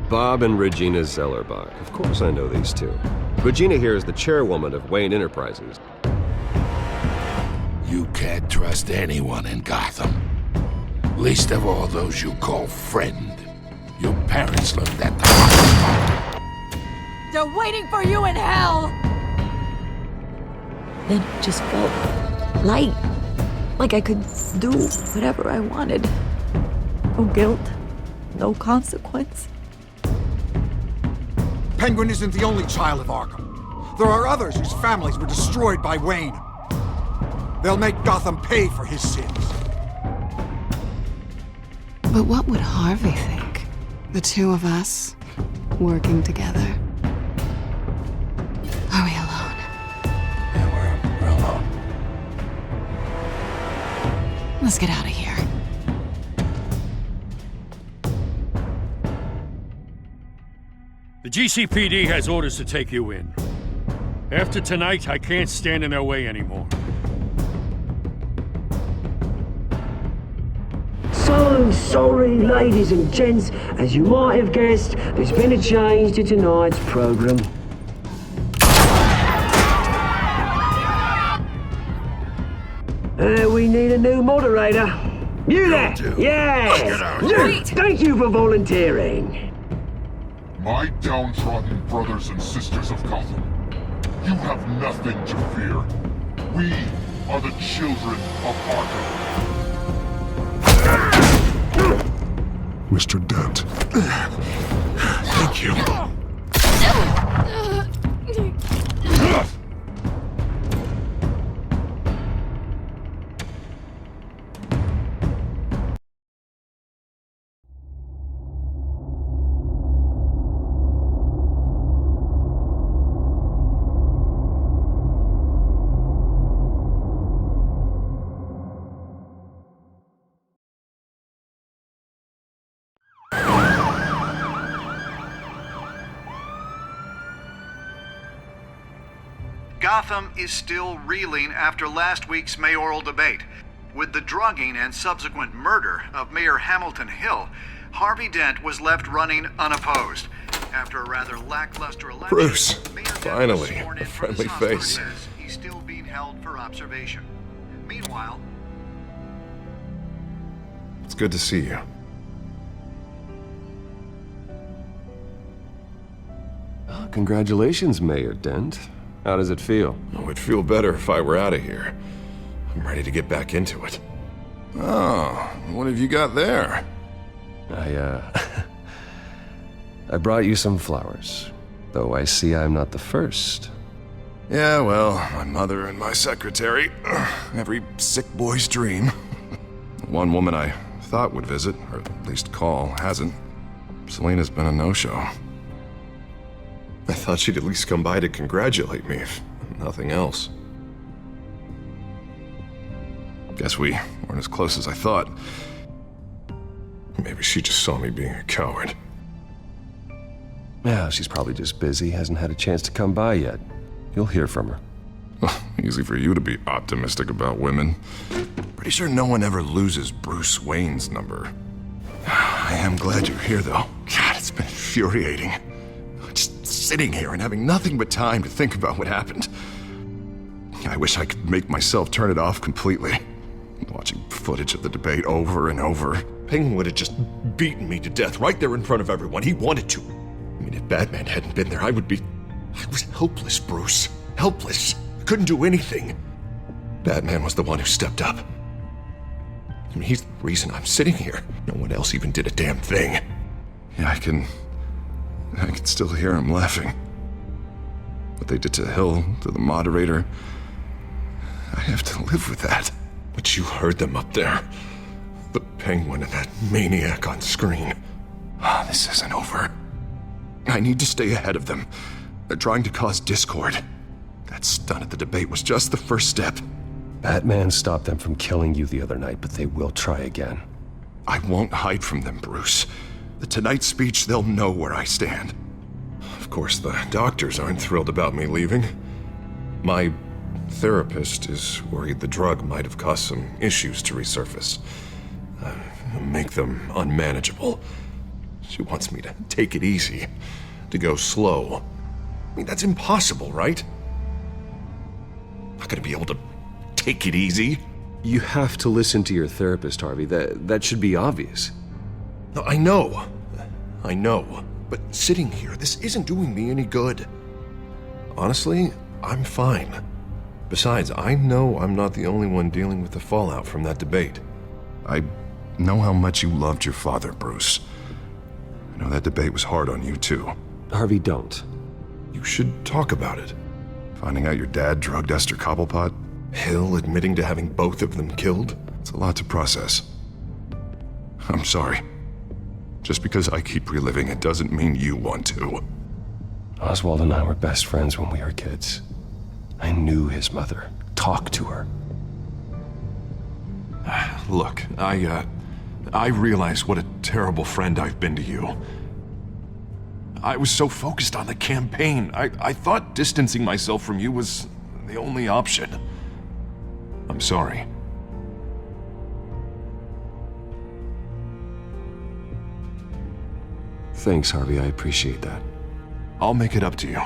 Bob and Regina Zellerbach. Of course I know these two. Regina here is the chairwoman of Wayne Enterprises. You can't trust anyone in Gotham. Least of all those you call friend. Your parents learned that the hard way. They're waiting for you in hell! Then it just felt light. Like I could do whatever I wanted. No guilt, no consequence. Penguin isn't the only child of Arkham. There are others whose families were destroyed by Wayne. They'll make Gotham pay for his sins. But what would Harvey think? The two of us, working together. Are we alone? Yeah, we're alone. Let's get out of here. The GCPD has orders to take you in. After tonight, I can't stand in their way anymore. So sorry, ladies and gents. As you might have guessed, there's been a change to tonight's program. We need a new moderator. You there? Yeah! You! Thank you for volunteering. My downtrodden brothers and sisters of Gotham, you have nothing to fear. We are the children of Arkham. Mr. Dent. Thank you. Gotham is still reeling after last week's mayoral debate. With the drugging and subsequent murder of Mayor Hamilton Hill, Harvey Dent was left running unopposed. After a rather lackluster election, Bruce, Mayor Dent was finally, sworn a in for the friendly South face. Says he's still being held for observation. Meanwhile, It's good to see you. Congratulations, Mayor Dent. How does it feel? Oh, it'd feel better if I were out of here. I'm ready to get back into it. Oh, what have you got there? I brought you some flowers. Though I see I'm not the first. Yeah, well, my mother and my secretary. Every sick boy's dream. One woman I thought would visit, or at least call, hasn't. Selena's been a no-show. I thought she'd at least come by to congratulate me, if nothing else. Guess we weren't as close as I thought. Maybe she just saw me being a coward. Yeah, she's probably just busy, hasn't had a chance to come by yet. You'll hear from her. Easy for you to be optimistic about women. Pretty sure no one ever loses Bruce Wayne's number. I am glad you're here, though. God, it's been infuriating. Just sitting here and having nothing but time to think about what happened. I wish I could make myself turn it off completely. Watching footage of the debate over and over. Penguin would have just beaten me to death right there in front of everyone. He wanted to. I mean, if Batman hadn't been there, I was helpless, Bruce. Helpless. I couldn't do anything. Batman was the one who stepped up. I mean, he's the reason I'm sitting here. No one else even did a damn thing. Yeah, I can still hear him laughing. What they did to Hill, to the moderator, I have to live with that. But you heard them up there. The Penguin and that maniac on screen. This isn't over. I need to stay ahead of them. They're trying to cause discord. That stunt at the debate was just the first step. Batman stopped them from killing you the other night, but they will try again. I won't hide from them, Bruce. The Tonight speech, they'll know where I stand. Of course, the doctors aren't thrilled about me leaving. My therapist is worried the drug might have caused some issues to resurface. Make them unmanageable. She wants me to take it easy, to go slow. I mean, that's impossible, right? I'm not gonna be able to take it easy. You have to listen to your therapist, Harvey. That should be obvious. No, I know. But sitting here, this isn't doing me any good. Honestly, I'm fine. Besides, I know I'm not the only one dealing with the fallout from that debate. I know how much you loved your father, Bruce. I know that debate was hard on you, too. Harvey, don't. You should talk about it. Finding out your dad drugged Esther Cobblepot, Hill admitting to having both of them killed. It's a lot to process. I'm sorry. Just because I keep reliving it doesn't mean you want to. Oswald and I were best friends when we were kids. I knew his mother. Talked to her. Look, I realize what a terrible friend I've been to you. I was so focused on the campaign. I thought distancing myself from you was the only option. I'm sorry. Thanks, Harvey. I appreciate that. I'll make it up to you.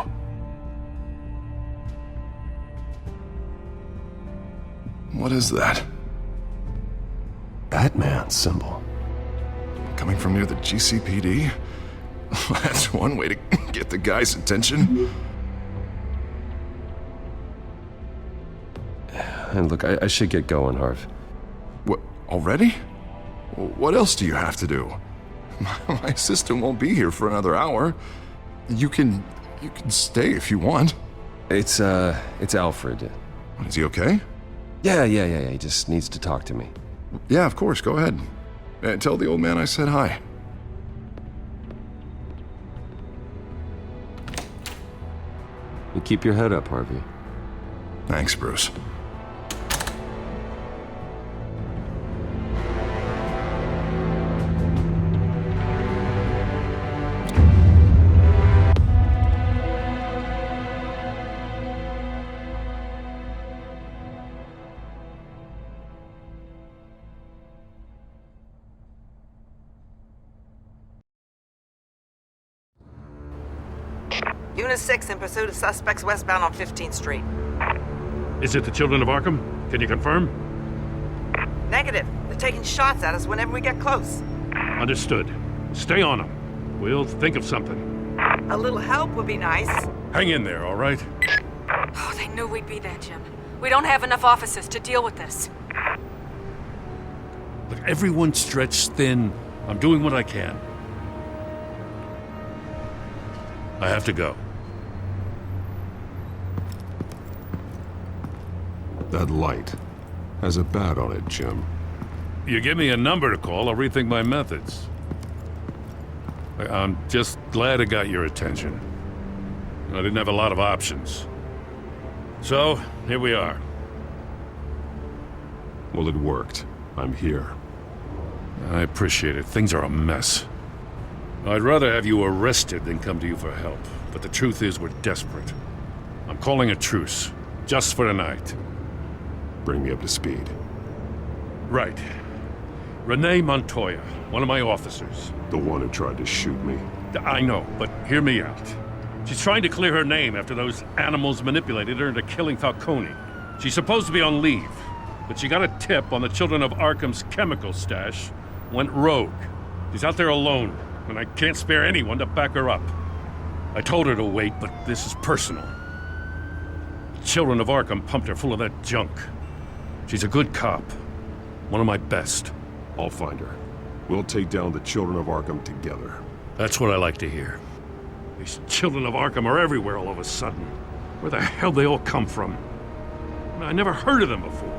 What is that? Batman's symbol. Coming from near the GCPD? That's one way to get the guy's attention. And look, I should get going, Harv. What, already? What else do you have to do? My assistant won't be here for another hour. You can stay if you want. It's Alfred. Is he okay? Yeah. He just needs to talk to me. Yeah, of course. Go ahead. Tell the old man I said hi. You keep your head up, Harvey. Thanks, Bruce. Unit 6 in pursuit of suspects westbound on 15th Street. Is it the Children of Arkham? Can you confirm? Negative. They're taking shots at us whenever we get close. Understood. Stay on them. We'll think of something. A little help would be nice. Hang in there, all right? Oh, they knew we'd be there, Jim. We don't have enough officers to deal with this. Look, everyone's stretched thin. I'm doing what I can. I have to go. That light has a bat on it, Jim. You give me a number to call, I'll rethink my methods. I'm just glad I got your attention. I didn't have a lot of options. So, here we are. Well, it worked. I'm here. I appreciate it. Things are a mess. I'd rather have you arrested than come to you for help. But the truth is, we're desperate. I'm calling a truce. Just for tonight. Bring me up to speed. Right. Renee Montoya, one of my officers. The one who tried to shoot me. I know, but hear me out. She's trying to clear her name after those animals manipulated her into killing Falcone. She's supposed to be on leave, but she got a tip on the Children of Arkham's chemical stash, went rogue. She's out there alone, and I can't spare anyone to back her up. I told her to wait, but this is personal. The Children of Arkham pumped her full of that junk. She's a good cop. One of my best. I'll find her. We'll take down the Children of Arkham together. That's what I like to hear. These Children of Arkham are everywhere all of a sudden. Where the hell they all come from? I never heard of them before.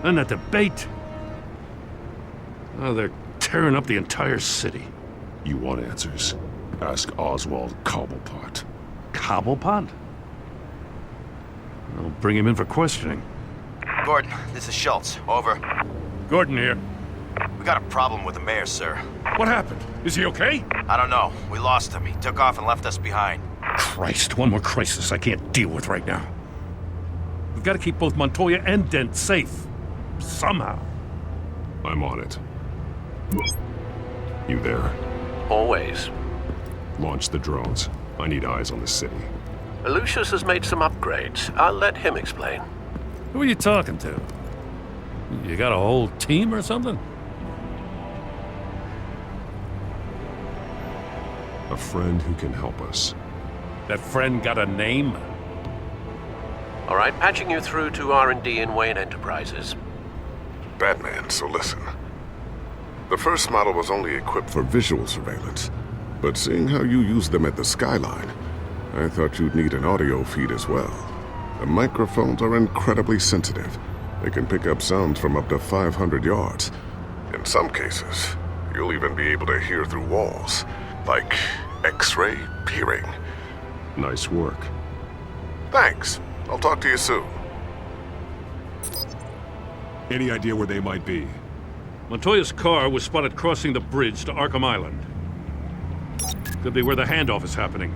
Then that debate. Oh, they're tearing up the entire city. You want answers? Ask Oswald Cobblepot. Cobblepot? I'll bring him in for questioning. Gordon, this is Schultz. Over. Gordon here. We got a problem with the mayor, sir. What happened? Is he okay? I don't know. We lost him. He took off and left us behind. Christ, one more crisis I can't deal with right now. We've got to keep both Montoya and Dent safe. Somehow. I'm on it. You there? Always. Launch the drones. I need eyes on the city. Lucius has made some upgrades. I'll let him explain. Who are you talking to? You got a whole team or something? A friend who can help us. That friend got a name? All right, patching you through to R&D in Wayne Enterprises. Batman, so listen. The first model was only equipped for visual surveillance, but seeing how you use them at the Skyline, I thought you'd need an audio feed as well. The microphones are incredibly sensitive. They can pick up sounds from up to 500 yards. In some cases, you'll even be able to hear through walls, like X-ray peering. Nice work. Thanks. I'll talk to you soon. Any idea where they might be? Montoya's car was spotted crossing the bridge to Arkham Island. Could be where the handoff is happening.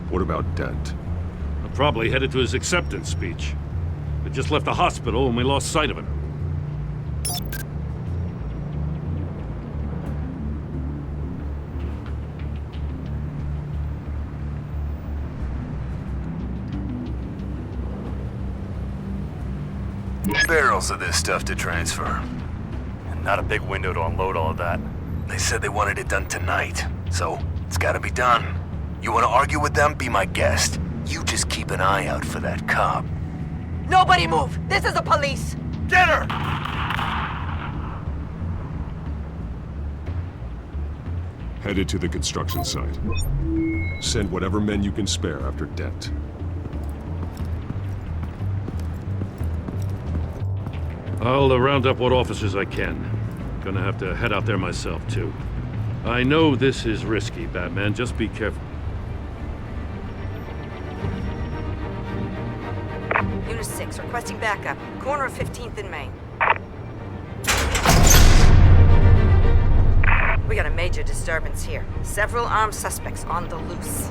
What about Dent? Probably headed to his acceptance speech. But just left the hospital and we lost sight of him. Barrels of this stuff to transfer. And not a big window to unload all of that. They said they wanted it done tonight, so it's gotta be done. You wanna argue with them? Be my guest. You just keep an eye out for that cop. Nobody move! This is the police! Get her! Headed to the construction site. Send whatever men you can spare after Dent. I'll round up what officers I can. Gonna have to head out there myself, too. I know this is risky, Batman. Just be careful. Unit 6, requesting backup. Corner of 15th and Main. We got a major disturbance here. Several armed suspects on the loose.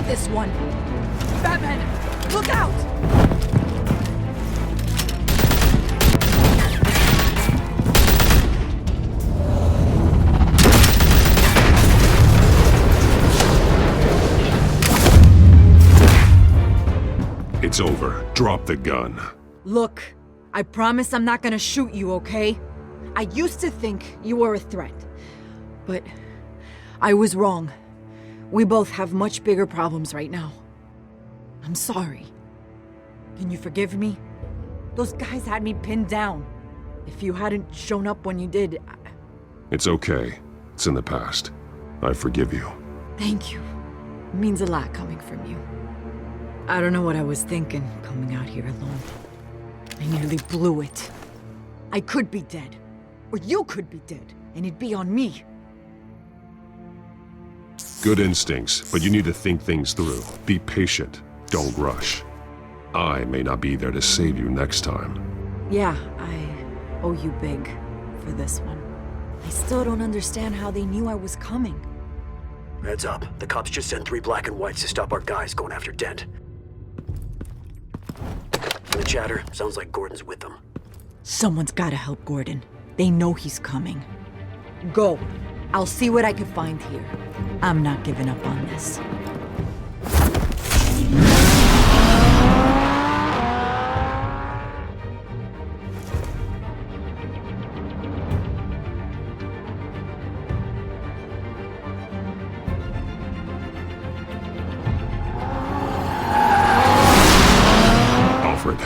This one. Batman, look out! It's over. Drop the gun. Look, I promise I'm not gonna shoot you, okay? I used to think you were a threat, but I was wrong. We both have much bigger problems right now. I'm sorry. Can you forgive me? Those guys had me pinned down. If you hadn't shown up when you did, It's okay. It's in the past. I forgive you. Thank you. It means a lot coming from you. I don't know what I was thinking, coming out here alone. I nearly blew it. I could be dead. Or you could be dead, and it'd be on me. Good instincts, but you need to think things through. Be patient. Don't rush. I may not be there to save you next time. Yeah, I owe you big for this one. I still don't understand how they knew I was coming. Heads up. The cops just sent 3 black and whites to stop our guys going after Dent. From the chatter, sounds like Gordon's with them. Someone's gotta help Gordon. They know he's coming. Go. I'll see what I can find here. I'm not giving up on this. Alfred.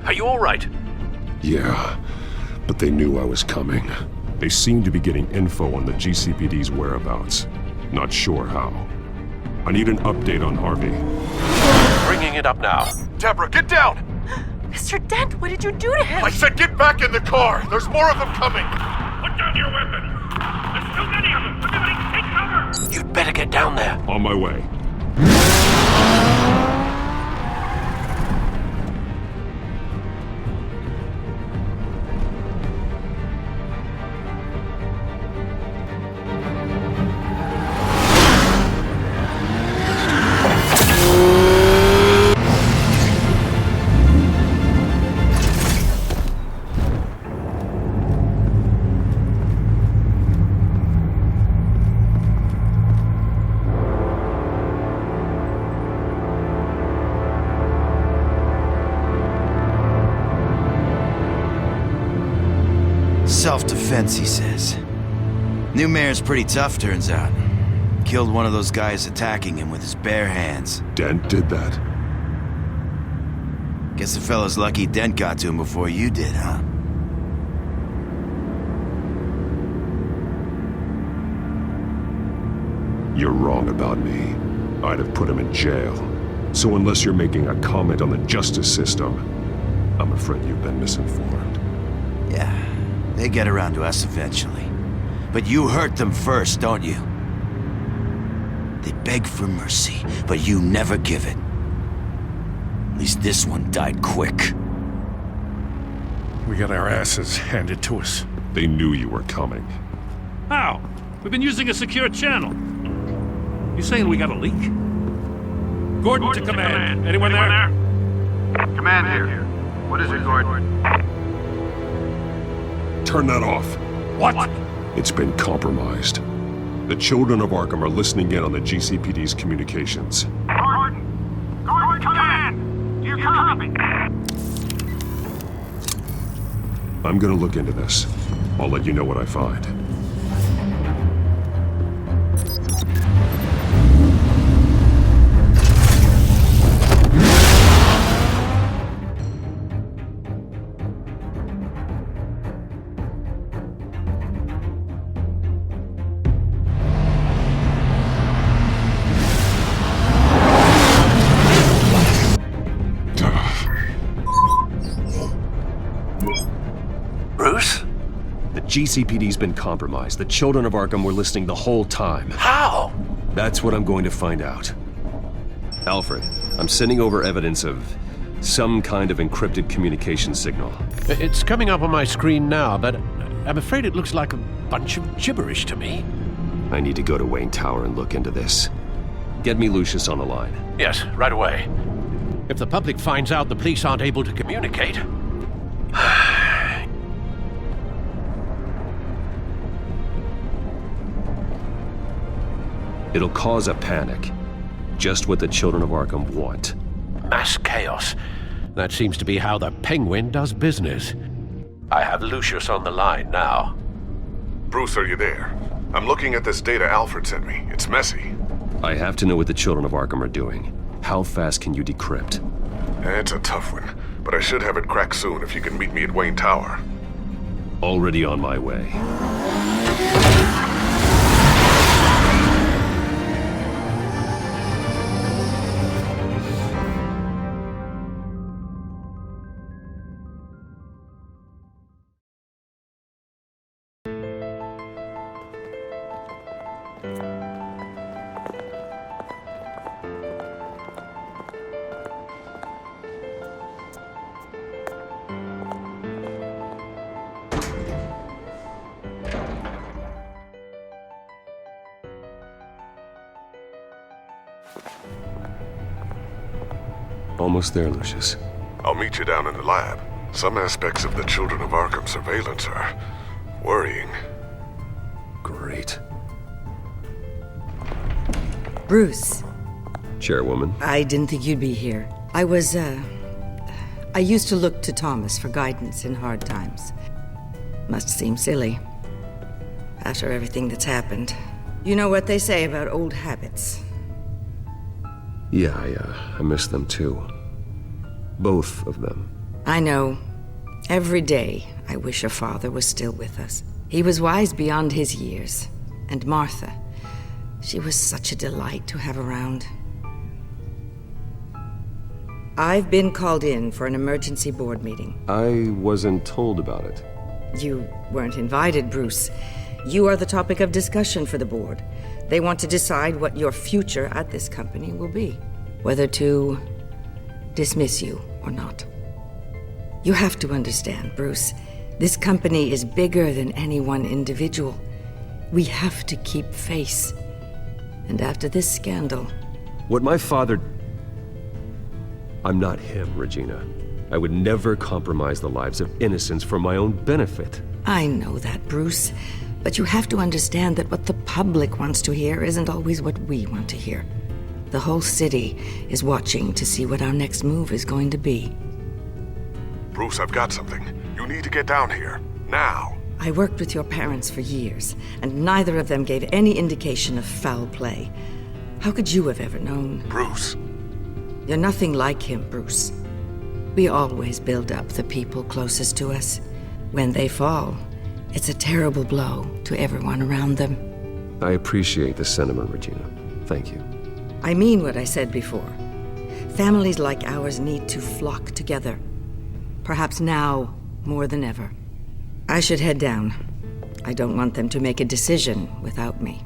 Are you all right? Yeah, But they knew I was coming. They seemed to be getting info on the GCPD's whereabouts. Not sure how. I need an update on Harvey. Bringing it up now. Deborah, get down! Mr. Dent, what did you do to him? I said get back in the car! There's more of them coming! Put down your weapon! There's too many of them! Everybody take cover! You'd better get down there. On my way. Self-defense, he says. New mayor's pretty tough, turns out. Killed one of those guys attacking him with his bare hands. Dent did that? Guess the fella's lucky Dent got to him before you did, huh? You're wrong about me. I'd have put him in jail. So unless you're making a comment on the justice system, I'm afraid you've been misinformed. Yeah, they get around to us eventually. But you hurt them first, don't you? They beg for mercy, but you never give it. At least this one died quick. We got our asses handed to us. They knew you were coming. How? We've been using a secure channel. You saying we got a leak? Gordon to command. Anyone there? Command here. What is it, Gordon? Turn that off. What? It's been compromised. The children of Arkham are listening in on the GCPD's communications. Gordon! Gordon, command! You copy? I'm gonna look into this. I'll let you know what I find. Bruce? The GCPD's been compromised. The children of Arkham were listening the whole time. How? That's what I'm going to find out. Alfred, I'm sending over evidence of some kind of encrypted communication signal. It's coming up on my screen now, but I'm afraid it looks like a bunch of gibberish to me. I need to go to Wayne Tower and look into this. Get me Lucius on the line. Yes, right away. If the public finds out the police aren't able to communicate... It'll cause a panic. Just what the children of Arkham want. Mass chaos. That seems to be how the Penguin does business. I have Lucius on the line now. Bruce, are you there? I'm looking at this data Alfred sent me. It's messy. I have to know what the children of Arkham are doing. How fast can you decrypt? It's a tough one, but I should have it cracked soon if you can meet me at Wayne Tower. Already on my way. Almost there, Lucius. I'll meet you down in the lab. Some aspects of the Children of Arkham surveillance are worrying. Great. Bruce. Chairwoman. I didn't think you'd be here. I used to look to Thomas for guidance in hard times. Must seem silly. After everything that's happened. You know what they say about old habits. Yeah, I miss them too. Both of them. I know. Every day, I wish your father was still with us. He was wise beyond his years. And Martha, she was such a delight to have around. I've been called in for an emergency board meeting. I wasn't told about it. You weren't invited, Bruce. You are the topic of discussion for the board. They want to decide what your future at this company will be. Whether to dismiss you or not. You have to understand, Bruce. This company is bigger than any one individual. We have to keep face. And after this scandal... What my father... I'm not him, Regina. I would never compromise the lives of innocents for my own benefit. I know that, Bruce. But you have to understand that what the public wants to hear isn't always what we want to hear. The whole city is watching to see what our next move is going to be. Bruce, I've got something. You need to get down here. Now. I worked with your parents for years, and neither of them gave any indication of foul play. How could you have ever known? Bruce. You're nothing like him, Bruce. We always build up the people closest to us. When they fall, it's a terrible blow to everyone around them. I appreciate the sentiment, Regina. Thank you. I mean what I said before. Families like ours need to flock together. Perhaps now more than ever. I should head down. I don't want them to make a decision without me.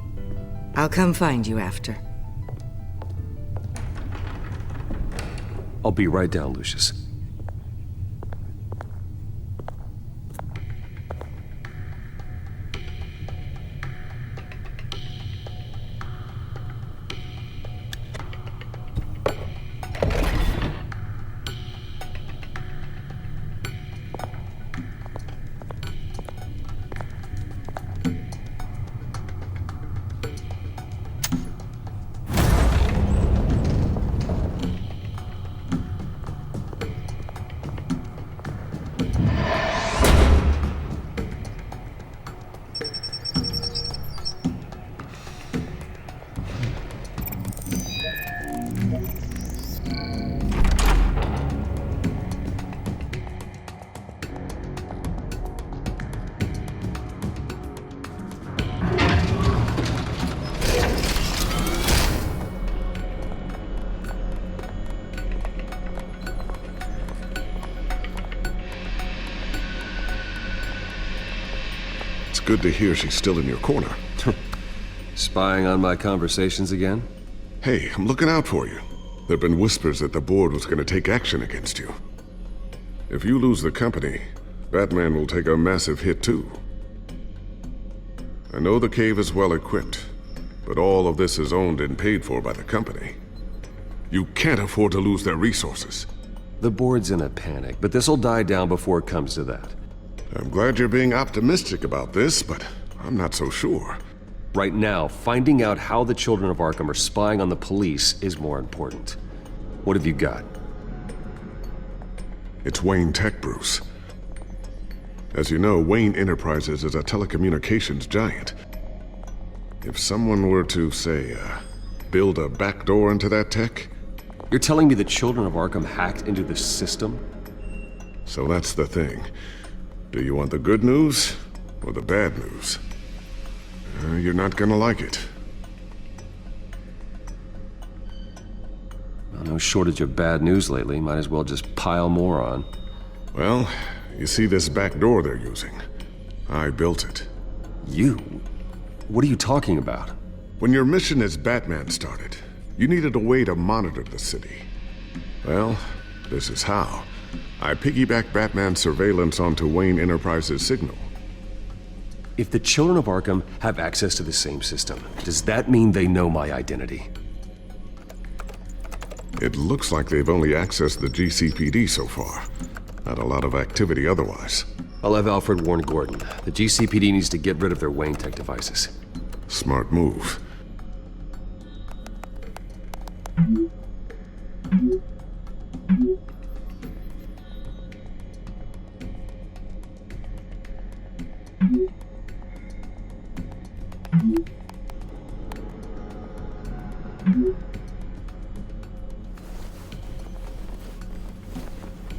I'll come find you after. I'll be right down, Lucius. Good to hear she's still in your corner. Spying on my conversations again? Hey, I'm looking out for you. There've been whispers that the board was going to take action against you. If you lose the company, Batman will take a massive hit too. I know the cave is well equipped, but all of this is owned and paid for by the company. You can't afford to lose their resources. The board's in a panic, but this'll die down before it comes to that. I'm glad you're being optimistic about this, but I'm not so sure. Right now, finding out how the Children of Arkham are spying on the police is more important. What have you got? It's Wayne Tech, Bruce. As you know, Wayne Enterprises is a telecommunications giant. If someone were to, say, build a backdoor into that tech... You're telling me the Children of Arkham hacked into the system? So that's the thing. Do you want the good news or the bad news? You're not gonna like it. Well, no shortage of bad news lately. Might as well just pile more on. Well, you see this back door they're using? I built it. You? What are you talking about? When your mission as Batman started, you needed a way to monitor the city. Well, this is how. I piggybacked Batman's surveillance onto Wayne Enterprises' signal. If the Children of Arkham have access to the same system, does that mean they know my identity? It looks like they've only accessed the GCPD so far. Not a lot of activity otherwise. I'll have Alfred warn Gordon. The GCPD needs to get rid of their Wayne Tech devices. Smart move.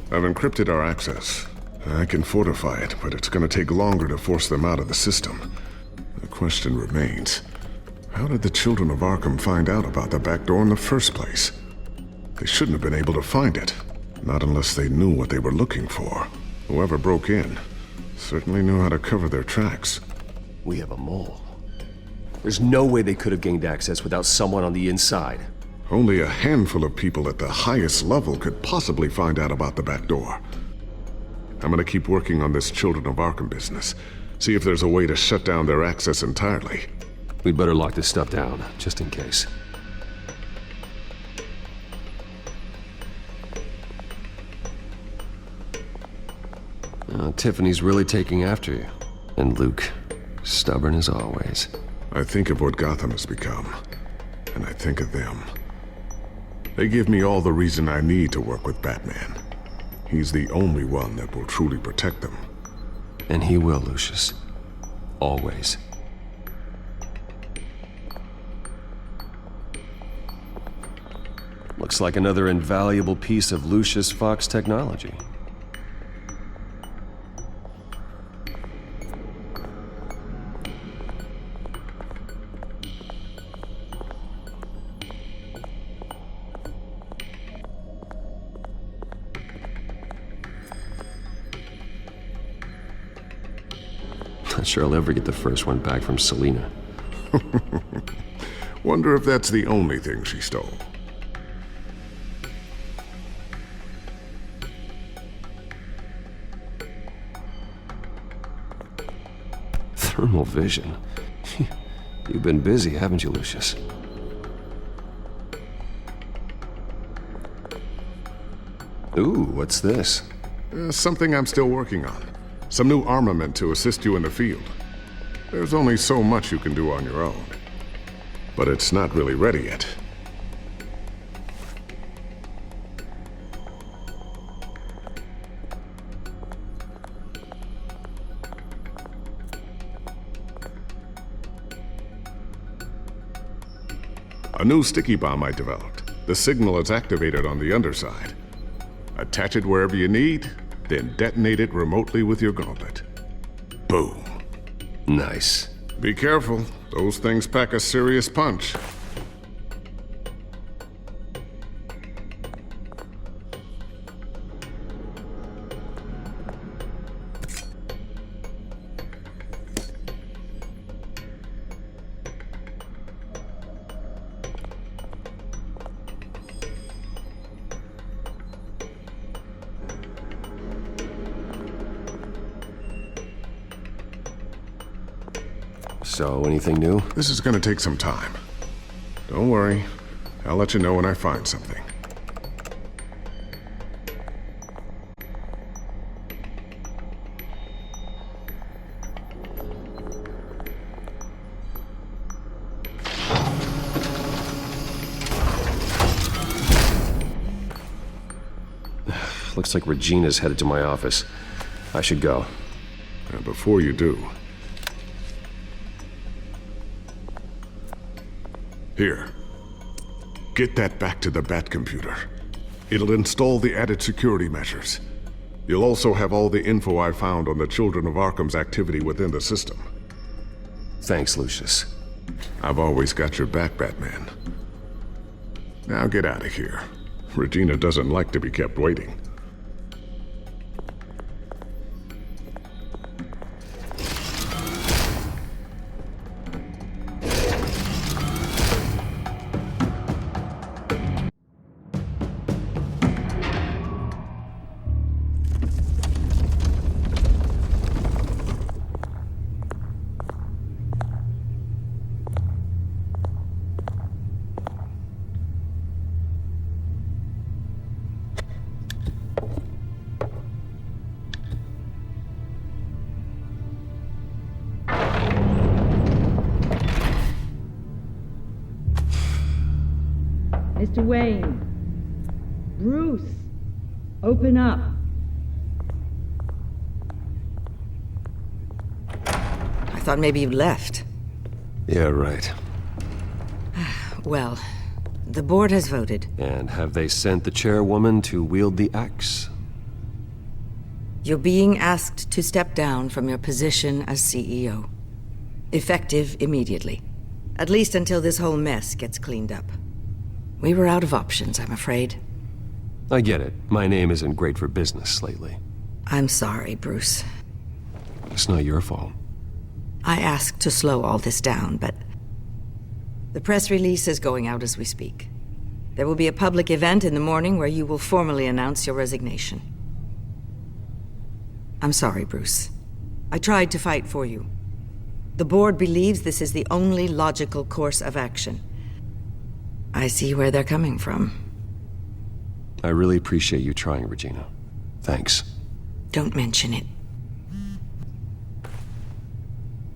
I've encrypted our access. I can fortify it, but it's gonna take longer to force them out of the system. The question remains, how did the children of Arkham find out about the back door in the first place? They shouldn't have been able to find it. Not unless they knew what they were looking for. Whoever broke in certainly knew how to cover their tracks. We have a mole. There's no way they could have gained access without someone on the inside. Only a handful of people at the highest level could possibly find out about the back door. I'm gonna keep working on this Children of Arkham business. See if there's a way to shut down their access entirely. We'd better lock this stuff down, just in case. Tiffany's really taking after you. And Luke, stubborn as always. I think of what Gotham has become, and I think of them. They give me all the reason I need to work with Batman. He's the only one that will truly protect them. And he will, Lucius. Always. Looks like another invaluable piece of Lucius Fox technology. Not sure I'll ever get the first one back from Selina. Wonder if that's the only thing she stole. Thermal vision. You've been busy, haven't you, Lucius? Ooh, what's this? Something I'm still working on. Some new armament to assist you in the field. There's only so much you can do on your own. But it's not really ready yet. A new sticky bomb I developed. The signal is activated on the underside. Attach it wherever you need, then detonate it remotely with your gauntlet. Boom. Nice. Be careful. Those things pack a serious punch. So, anything new? This is gonna take some time. Don't worry. I'll let you know when I find something. Looks like Regina's headed to my office. I should go. And before you do... Here. Get that back to the Bat computer. It'll install the added security measures. You'll also have all the info I found on the Children of Arkham's activity within the system. Thanks, Lucius. I've always got your back, Batman. Now get out of here. Regina doesn't like to be kept waiting. Mr. Wayne. Bruce. Open up. I thought maybe you left. Yeah, right. Well, the board has voted. And have they sent the chairwoman to wield the axe? You're being asked to step down from your position as CEO. Effective immediately. At least until this whole mess gets cleaned up. We were out of options, I'm afraid. I get it. My name isn't great for business lately. I'm sorry, Bruce. It's not your fault. I asked to slow all this down, but the press release is going out as we speak. There will be a public event in the morning where you will formally announce your resignation. I'm sorry, Bruce. I tried to fight for you. The board believes this is the only logical course of action. I see where they're coming from. I really appreciate you trying, Regina. Thanks. Don't mention it.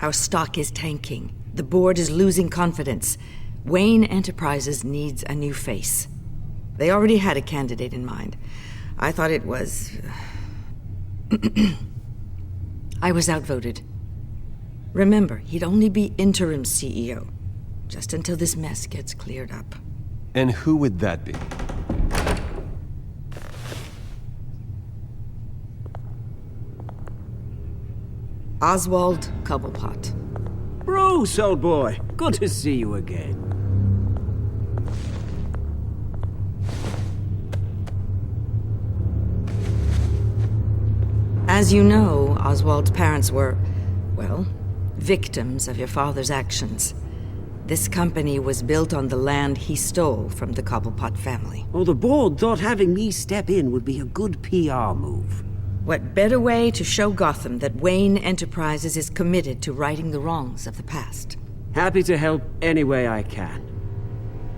Our stock is tanking. The board is losing confidence. Wayne Enterprises needs a new face. They already had a candidate in mind. I thought it was... I was outvoted. Remember, he'd only be interim CEO, just until this mess gets cleared up. And who would that be? Oswald Cobblepot. Bruce, old boy. Good to see you again. As you know, Oswald's parents were, well, victims of your father's actions. This company was built on the land he stole from the Cobblepot family. Oh, the board thought having me step in would be a good PR move. What better way to show Gotham that Wayne Enterprises is committed to righting the wrongs of the past? Happy to help any way I can.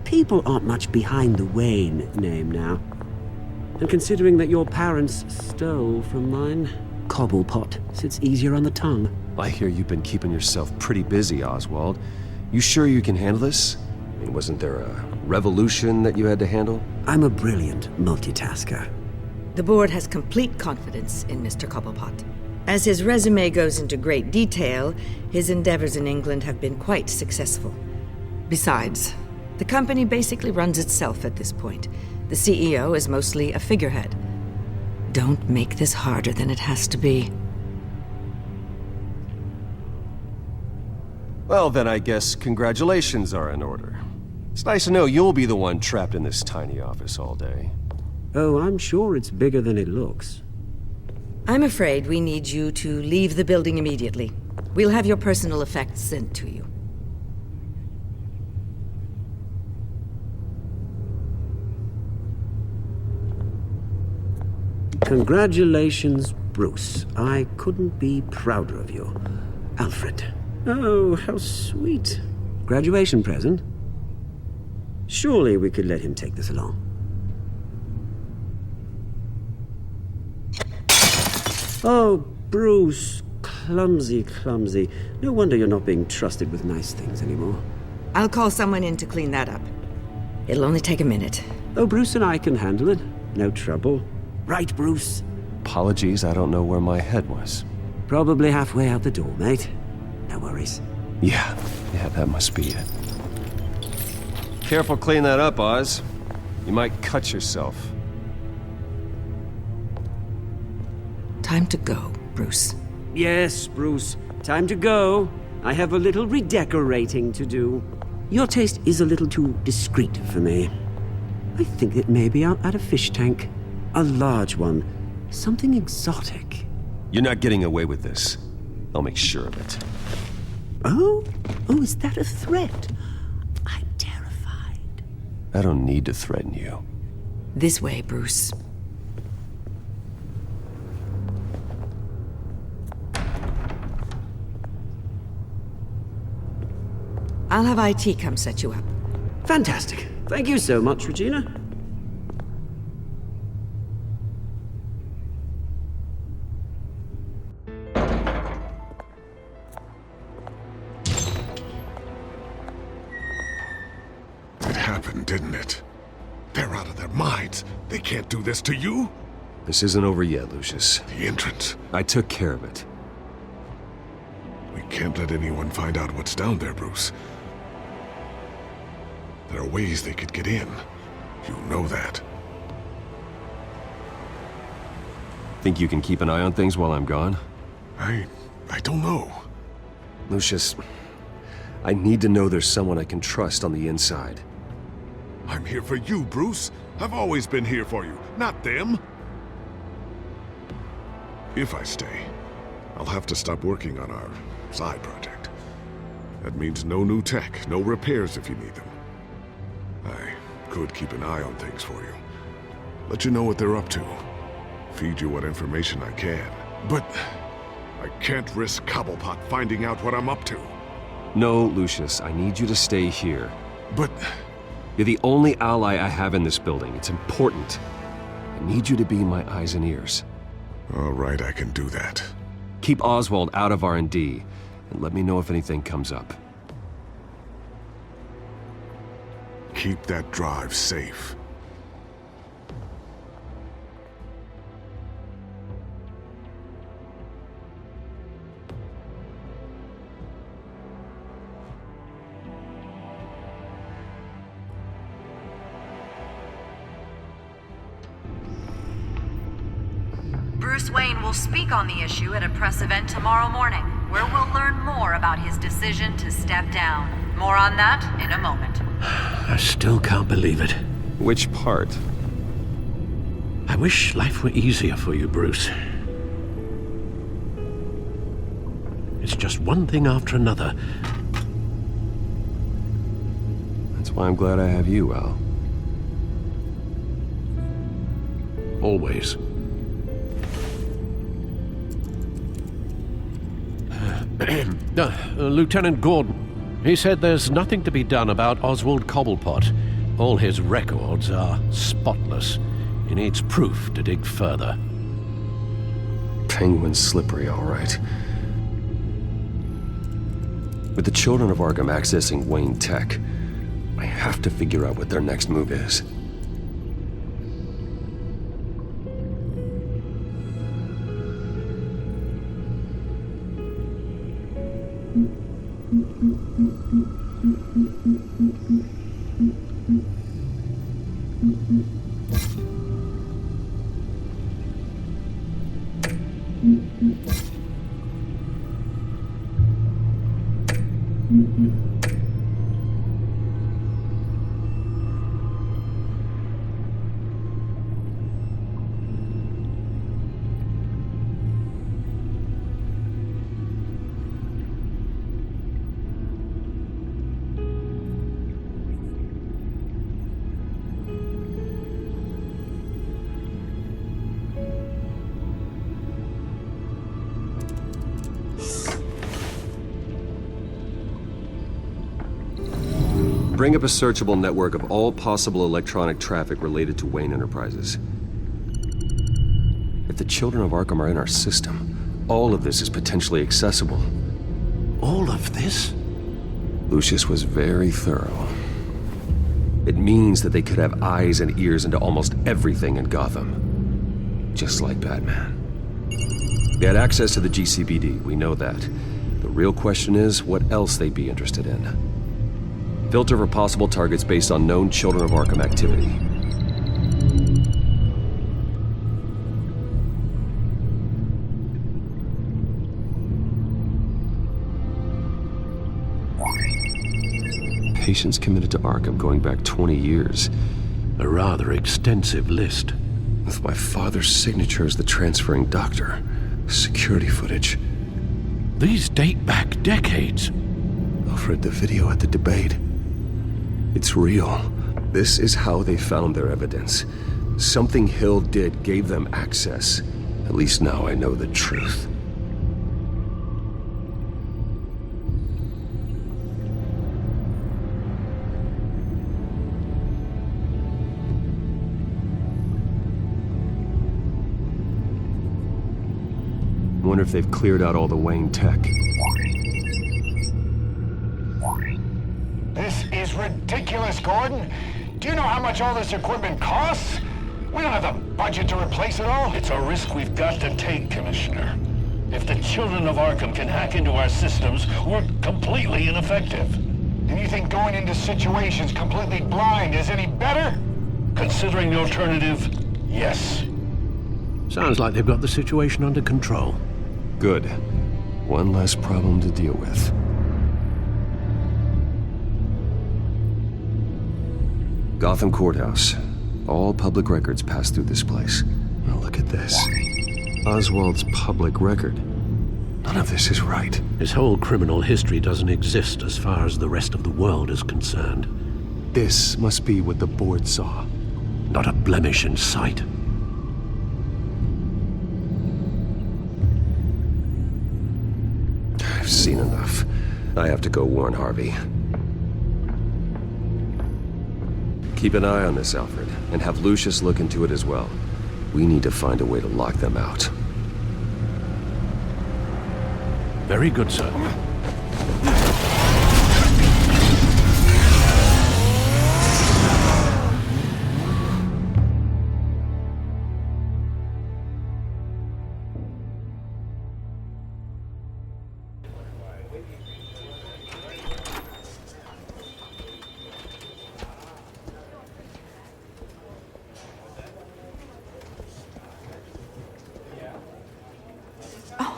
People aren't much behind the Wayne name now. And considering that your parents stole from mine, Cobblepot sits easier on the tongue. I hear you've been keeping yourself pretty busy, Oswald. You sure you can handle this? I mean, wasn't there a revolution that you had to handle? I'm a brilliant multitasker. The board has complete confidence in Mr. Cobblepot. As his resume goes into great detail, his endeavors in England have been quite successful. Besides, the company basically runs itself at this point. The CEO is mostly a figurehead. Don't make this harder than it has to be. Well, then I guess congratulations are in order. It's nice to know you'll be the one trapped in this tiny office all day. Oh, I'm sure it's bigger than it looks. I'm afraid we need you to leave the building immediately. We'll have your personal effects sent to you. Congratulations, Bruce. I couldn't be prouder of you. Alfred. Oh, how sweet. Graduation present? Surely we could let him take this along. Oh, Bruce. Clumsy, clumsy. No wonder you're not being trusted with nice things anymore. I'll call someone in to clean that up. It'll only take a minute. Oh, Bruce and I can handle it. No trouble. Right, Bruce? Apologies, I don't know where my head was. Probably halfway out the door, mate. No worries. Yeah, that must be it. Careful clean that up, Oz. You might cut yourself. Time to go, Bruce. Yes, Bruce. Time to go. I have a little redecorating to do. Your taste is a little too discreet for me. I think that maybe I'll add a fish tank. A large one. Something exotic. You're not getting away with this. I'll make sure of it. Oh? Oh, is that a threat? I'm terrified. I don't need to threaten you. This way, Bruce. I'll have IT come set you up. Fantastic. Thank you so much, Regina. It happened, didn't it? They're out of their minds. They can't do this to you. This isn't over yet, Lucius. The entrance. I took care of it. We can't let anyone find out what's down there, Bruce. There are ways they could get in. You know that. Think you can keep an eye on things while I'm gone? I don't know. Lucius, I need to know there's someone I can trust on the inside. I'm here for you, Bruce. I've always been here for you, not them. If I stay, I'll have to stop working on our side project. That means no new tech, no repairs if you need them. I could keep an eye on things for you. Let you know what they're up to. Feed you what information I can. But I can't risk Cobblepot finding out what I'm up to. No, Lucius, I need you to stay here. But... You're the only ally I have in this building. It's important. I need you to be my eyes and ears. All right, I can do that. Keep Oswald out of R&D, and let me know if anything comes up. Keep that drive safe. Bruce Wayne will speak on the issue at a press event tomorrow morning, where we'll learn more about his decision to step down. More on that in a moment. I still can't believe it. Which part? I wish life were easier for you, Bruce. It's just one thing after another. That's why I'm glad I have you, Al. Always. Lieutenant Gordon, he said there's nothing to be done about Oswald Cobblepot. All his records are spotless. He needs proof to dig further. Penguin's slippery, all right. With the Children of Arkham accessing Wayne Tech, I have to figure out what their next move is. Bring up a searchable network of all possible electronic traffic related to Wayne Enterprises. If the Children of Arkham are in our system, all of this is potentially accessible. All of this? Lucius was very thorough. It means that they could have eyes and ears into almost everything in Gotham. Just like Batman. They had access to the GCPD, we know that. The real question is, what else they'd be interested in. Filter for possible targets based on known Children of Arkham activity. Patients committed to Arkham going back 20 years. A rather extensive list. With my father's signature as the transferring doctor. Security footage. These date back decades. I've read the video at the debate. It's real. This is how they found their evidence. Something Hill did gave them access. At least now I know the truth. I wonder if they've cleared out all the Wayne tech. This is ridiculous, Gordon. Do you know how much all this equipment costs? We don't have the budget to replace it all. It's a risk we've got to take, Commissioner. If the Children of Arkham can hack into our systems, we're completely ineffective. And you think going into situations completely blind is any better? Considering the alternative, yes. Sounds like they've got the situation under control. Good. One less problem to deal with. Gotham Courthouse. All public records pass through this place. Now look at this. Oswald's public record. None of this is right. His whole criminal history doesn't exist as far as the rest of the world is concerned. This must be what the board saw. Not a blemish in sight. I've seen enough. I have to go warn Harvey. Keep an eye on this, Alfred, and have Lucius look into it as well. We need to find a way to lock them out. Very good, sir.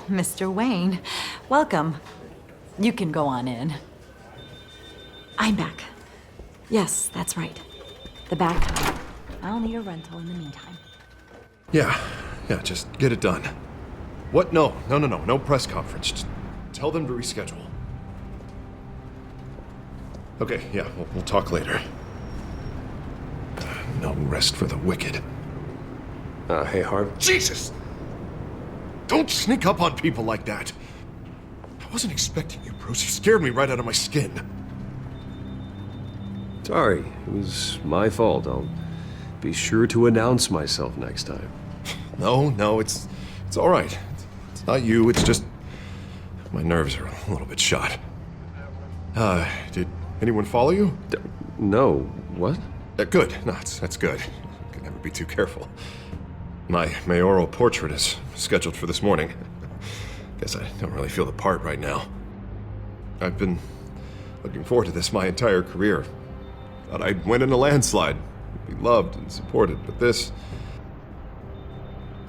Mr. Wayne, welcome. You can go on in. I'm back. Yes, that's right. The back time. I'll need a rental in the meantime. Yeah, just get it done. What? No press conference. Just tell them to reschedule. Okay, yeah, we'll talk later. No rest for the wicked. Hey, Harv. Jesus! Don't sneak up on people like that. I wasn't expecting you, Bruce. You scared me right out of my skin. Sorry, it was my fault. I'll be sure to announce myself next time. No, it's all right. It's not you, it's just my nerves are a little bit shot. Did anyone follow you? No. What? Good. No, that's good. You can never be too careful. My mayoral portrait is scheduled for this morning. Guess I don't really feel the part right now. I've been looking forward to this my entire career. Thought I'd win in a landslide, be loved and supported, but this...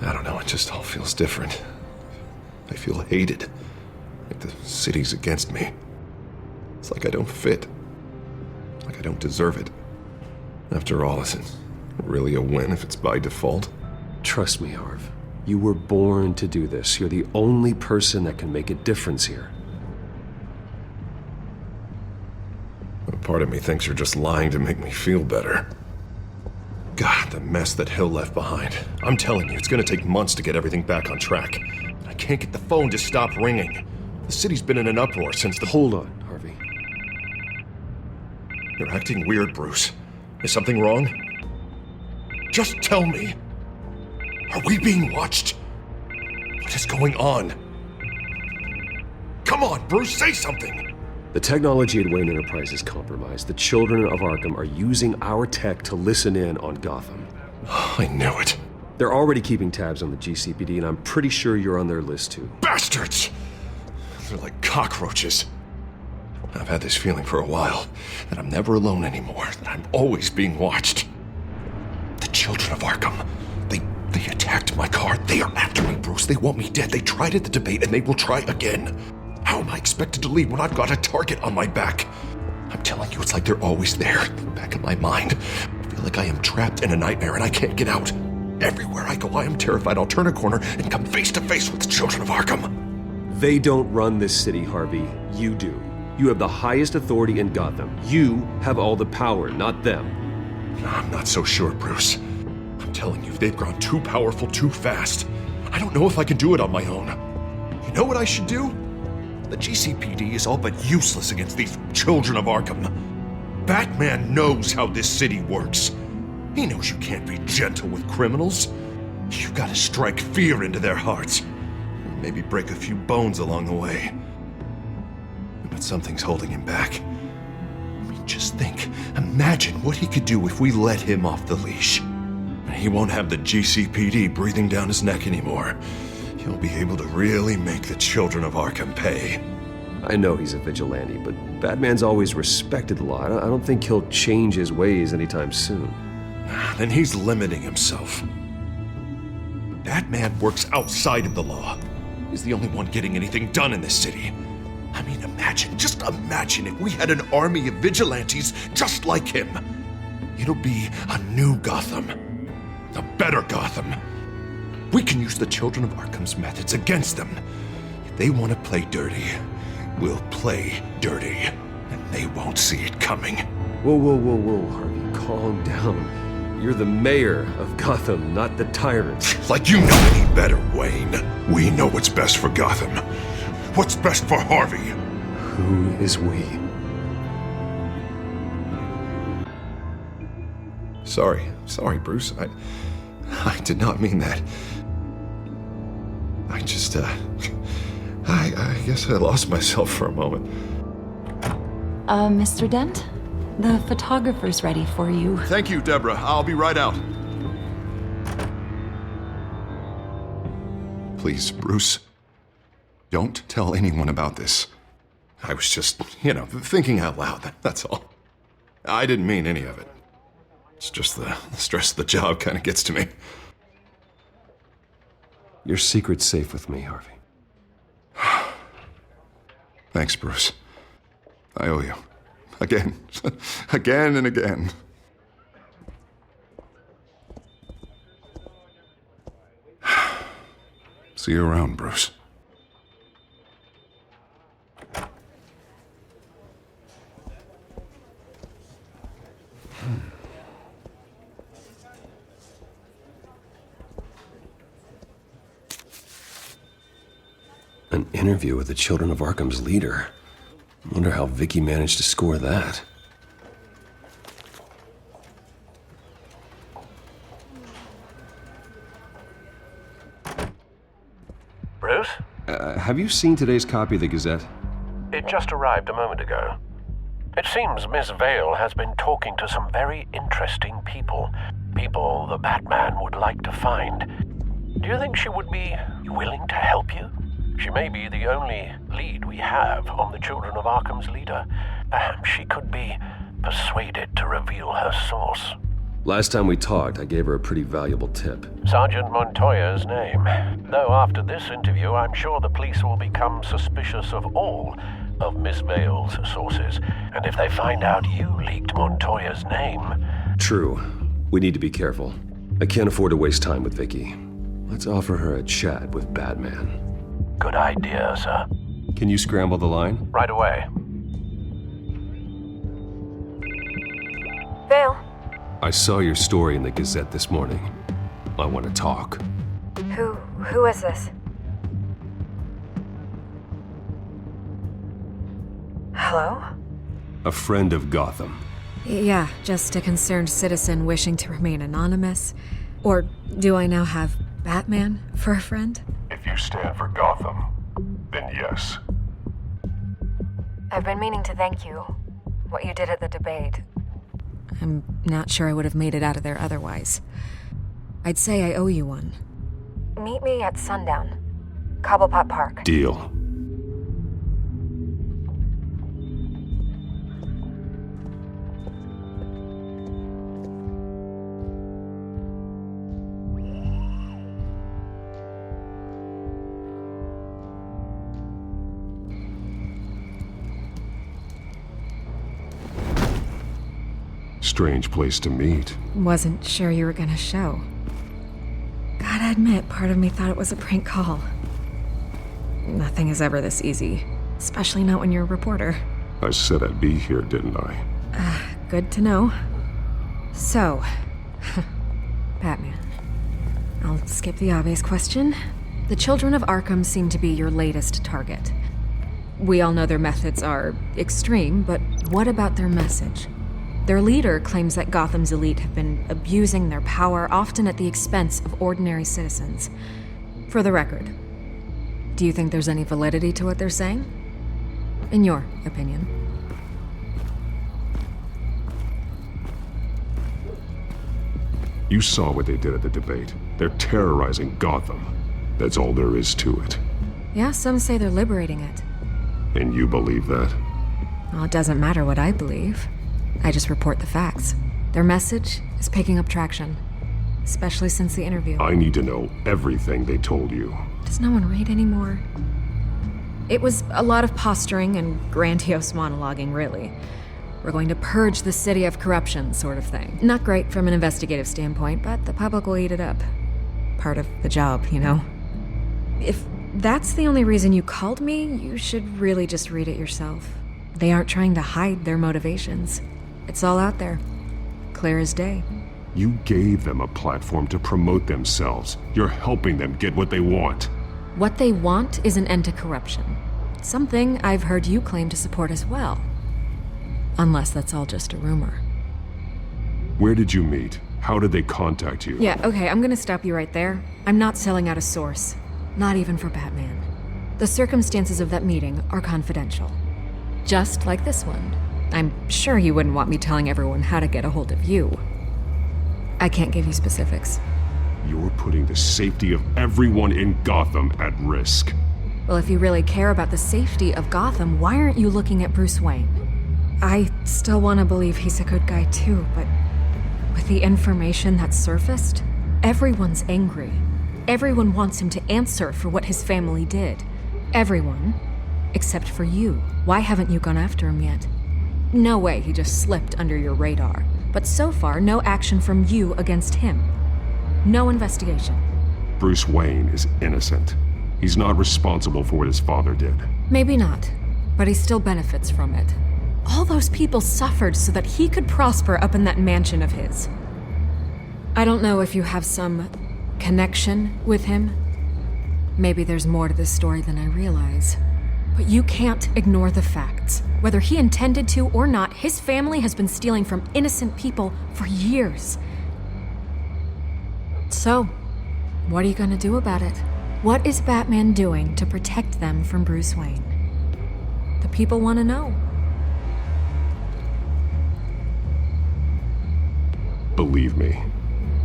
I don't know, it just all feels different. I feel hated. Like the city's against me. It's like I don't fit. Like I don't deserve it. After all, is it really a win if it's by default? Trust me, Harv. You were born to do this. You're the only person that can make a difference here. A part of me thinks you're just lying to make me feel better. God, the mess that Hill left behind. I'm telling you, it's gonna take months to get everything back on track. I can't get the phone to stop ringing. The city's been in an uproar since the... Hold on, Harvey. You're acting weird, Bruce. Is something wrong? Just tell me. Are we being watched? What is going on? Come on, Bruce, say something! The technology at Wayne Enterprise is compromised. The children of Arkham are using our tech to listen in on Gotham. I knew it. They're already keeping tabs on the GCPD, and I'm pretty sure you're on their list too. Bastards! They're like cockroaches. I've had this feeling for a while, that I'm never alone anymore, that I'm always being watched. The children of Arkham, they attacked my car. They are after me, Bruce. They want me dead. They tried at the debate, and they will try again. How am I expected to leave when I've got a target on my back? I'm telling you, it's like they're always there, back in my mind. I feel like I am trapped in a nightmare, and I can't get out. Everywhere I go, I am terrified I'll turn a corner and come face to face with the children of Arkham. They don't run this city, Harvey. You do. You have the highest authority in Gotham. You have all the power, not them. I'm not so sure, Bruce. I'm telling you, they've grown too powerful too fast. I don't know if I can do it on my own. You know what I should do? The GCPD is all but useless against these children of Arkham. Batman knows how this city works. He knows you can't be gentle with criminals. You've got to strike fear into their hearts. Maybe break a few bones along the way. But something's holding him back. I mean, just think. Imagine what he could do if we let him off the leash. He won't have the GCPD breathing down his neck anymore. He'll be able to really make the children of Arkham pay. I know he's a vigilante, but Batman's always respected the law. I don't think he'll change his ways anytime soon. Then he's limiting himself. Batman works outside of the law. He's the only one getting anything done in this city. I mean, just imagine if we had an army of vigilantes just like him. It'll be a new Gotham. A better Gotham. We can use the Children of Arkham's methods against them. If they want to play dirty, we'll play dirty. And they won't see it coming. Whoa, Harvey, calm down. You're the mayor of Gotham, not the tyrant. Like you know any better, Wayne. We know what's best for Gotham. What's best for Harvey? Who is we? Sorry, Bruce. I did not mean that. I just, I guess I lost myself for a moment. Mr. Dent? The photographer's ready for you. Thank you, Deborah. I'll be right out. Please, Bruce, don't tell anyone about this. I was just, thinking out loud, that's all. I didn't mean any of it. It's just the stress of the job kind of gets to me. Your secret's safe with me, Harvey. Thanks, Bruce. I owe you. Again. Again and again. See you around, Bruce. An interview with the Children of Arkham's leader. Wonder how Vicky managed to score that. Bruce? Have you seen today's copy of the Gazette? It just arrived a moment ago. It seems Miss Vale has been talking to some very interesting people. People the Batman would like to find. Do you think she would be willing to help you? She may be the only lead we have on the Children of Arkham's leader. Perhaps she could be persuaded to reveal her source. Last time we talked, I gave her a pretty valuable tip. Sergeant Montoya's name. Though after this interview, I'm sure the police will become suspicious of all of Miss Vale's sources. And if they find out you leaked Montoya's name... True. We need to be careful. I can't afford to waste time with Vicky. Let's offer her a chat with Batman. Good idea, sir. Can you scramble the line? Right away. Vale. I saw your story in the Gazette this morning. I want to talk. Who is this? Hello? A friend of Gotham. Yeah, just a concerned citizen wishing to remain anonymous. Or do I now have Batman for a friend? If you stand for Gotham, then yes. I've been meaning to thank you. What you did at the debate. I'm not sure I would have made it out of there otherwise. I'd say I owe you one. Meet me at sundown. Cobblepot Park. Deal. Strange place to meet. Wasn't sure you were gonna show. Gotta admit, part of me thought it was a prank call. Nothing is ever this easy, especially not when you're a reporter. I said I'd be here, didn't I? Good to know. So, Batman. I'll skip the obvious question. The Children of Arkham seem to be your latest target. We all know their methods are extreme, but what about their message? Their leader claims that Gotham's elite have been abusing their power, often at the expense of ordinary citizens. For the record, do you think there's any validity to what they're saying? In your opinion. You saw what they did at the debate. They're terrorizing Gotham. That's all there is to it. Yeah, some say they're liberating it. And you believe that? Well, it doesn't matter what I believe. I just report the facts. Their message is picking up traction. especially since the interview. I need to know everything they told you. Does no one read anymore? It was a lot of posturing and grandiose monologuing, really. We're going to purge the city of corruption, sort of thing. Not great from an investigative standpoint, but the public will eat it up. Part of the job, you know? If that's the only reason you called me, you should really just read it yourself. They aren't trying to hide their motivations. It's all out there. Clear as day. You gave them a platform to promote themselves. You're helping them get what they want. What they want is an end to corruption. Something I've heard you claim to support as well. Unless that's all just a rumor. Where did you meet? How did they contact you? Yeah, okay, I'm gonna stop you right there. I'm not selling out a source. Not even for Batman. The circumstances of that meeting are confidential. Just like this one. I'm sure you wouldn't want me telling everyone how to get a hold of you. I can't give you specifics. You're putting the safety of everyone in Gotham at risk. Well, if you really care about the safety of Gotham, why aren't you looking at Bruce Wayne? I still want to believe he's a good guy too, but with the information that's surfaced, everyone's angry. Everyone wants him to answer for what his family did. Everyone, except for you. Why haven't you gone after him yet? No way he just slipped under your radar. But so far, no action from you against him. No investigation. Bruce Wayne is innocent. He's not responsible for what his father did. Maybe not, but he still benefits from it. All those people suffered so that he could prosper up in that mansion of his. I don't know if you have some connection with him. Maybe there's more to this story than I realize. But you can't ignore the facts. Whether he intended to or not, his family has been stealing from innocent people for years. So, what are you gonna do about it? What is Batman doing to protect them from Bruce Wayne? The people want to know. Believe me,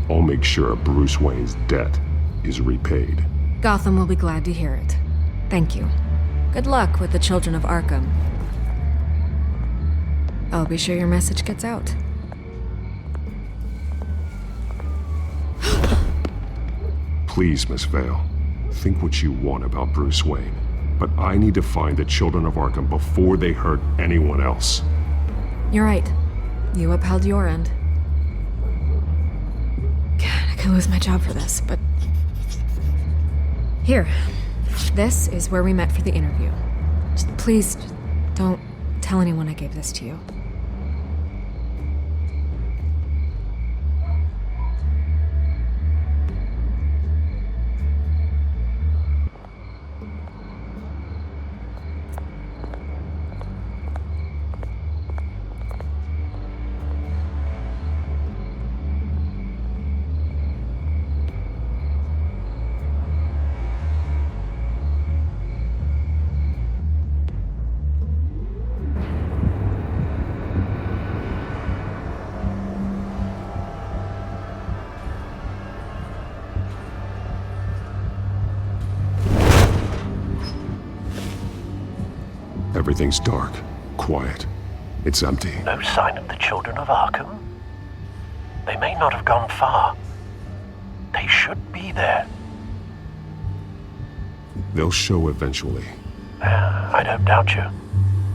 I'll make sure Bruce Wayne's debt is repaid. Gotham will be glad to hear it. Thank you. Good luck with the Children of Arkham. I'll be sure your message gets out. Please, Miss Vale, think what you want about Bruce Wayne, but I need to find the Children of Arkham before they hurt anyone else. You're right. You upheld your end. God, I could lose my job for this, but... Here. This is where we met for the interview. Just please, don't tell anyone I gave this to you. Everything's dark, quiet. It's empty. No sign of the Children of Arkham? They may not have gone far. They should be there. They'll show eventually. I don't doubt you.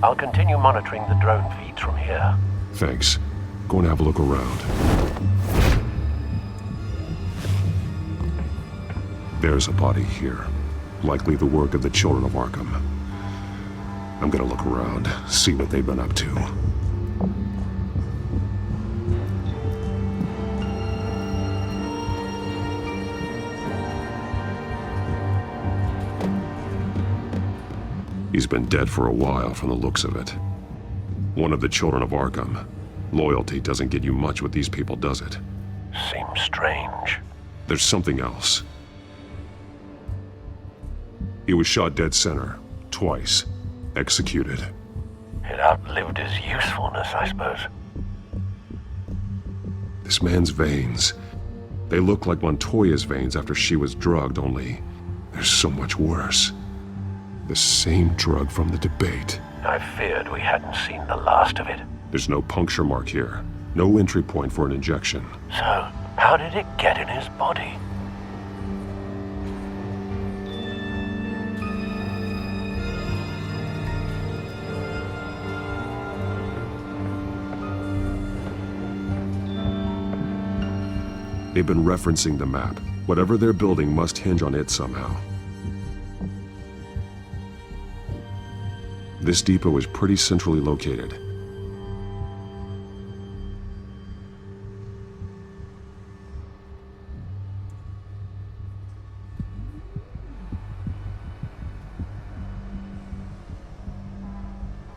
I'll continue monitoring the drone feeds from here. Thanks. Go and have a look around. There's a body here. Likely the work of the Children of Arkham. I'm gonna look around, see what they've been up to. He's been dead for a while from the looks of it. One of the Children of Arkham. Loyalty doesn't get you much with these people, does it? Seems strange. There's something else. He was shot dead center, twice. Executed. It outlived his usefulness, I suppose. This man's veins. They look like Montoya's veins after she was drugged, only they're so much worse. The same drug from the debate. I feared we hadn't seen the last of it. There's no puncture mark here. No entry point for an injection. So, how How did it get in his body? They've been referencing the map. Whatever they're building must hinge on it somehow. This depot is pretty centrally located.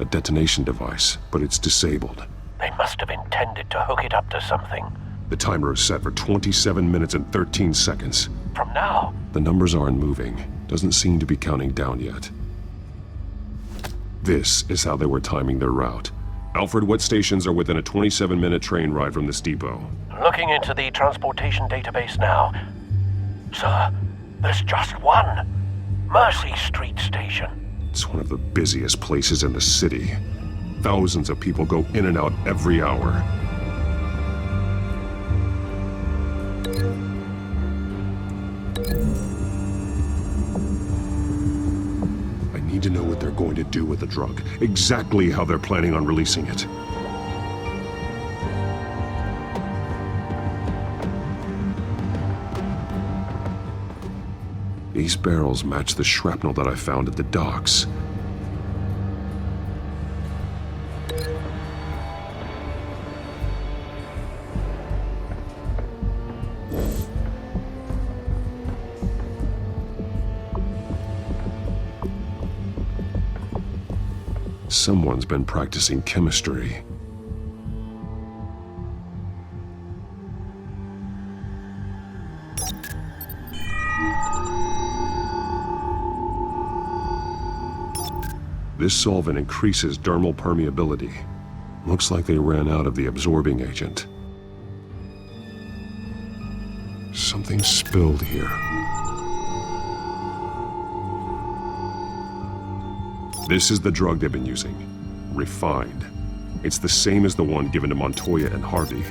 A detonation device, but it's disabled. They must have intended to hook it up to something. The timer is set for 27 minutes and 13 seconds. From now? The numbers aren't moving. Doesn't seem to be counting down yet. This is how they were timing their route. Alfred, what stations are within a 27-minute train ride from this depot? Looking into the transportation database now. Sir, there's just one. Mercy Street Station. It's one of the busiest places in the city. Thousands of people go in and out every hour. I need to know what they're going to do with the drug. Exactly how they're planning on releasing it. These barrels match the shrapnel that I found at the docks. Someone's been practicing chemistry. This solvent increases dermal permeability. Looks like they ran out of the absorbing agent. Something spilled here. This is the drug they've been using. Refined. It's the same as the one given to Montoya and Harvey.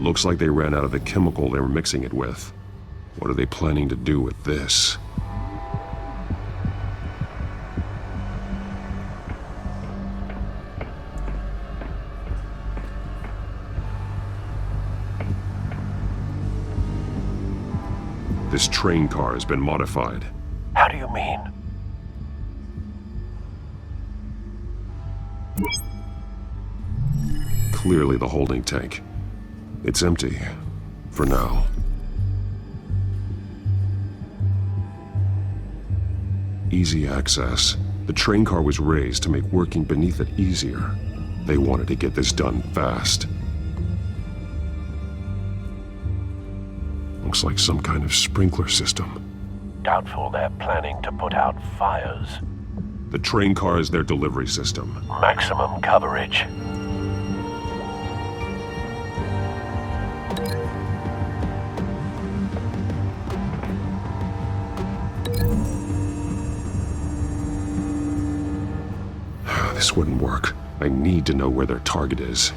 Looks like they ran out of the chemical they were mixing it with. What are they planning to do with this? This train car has been modified. How do you mean? Clearly the holding tank. It's empty. For now. Easy access. The train car was raised to make working beneath it easier. They wanted to get this done fast. Looks like some kind of sprinkler system. Doubtful they're planning to put out fires. The train car is their delivery system. Maximum coverage. This wouldn't work. I need to know where their target is.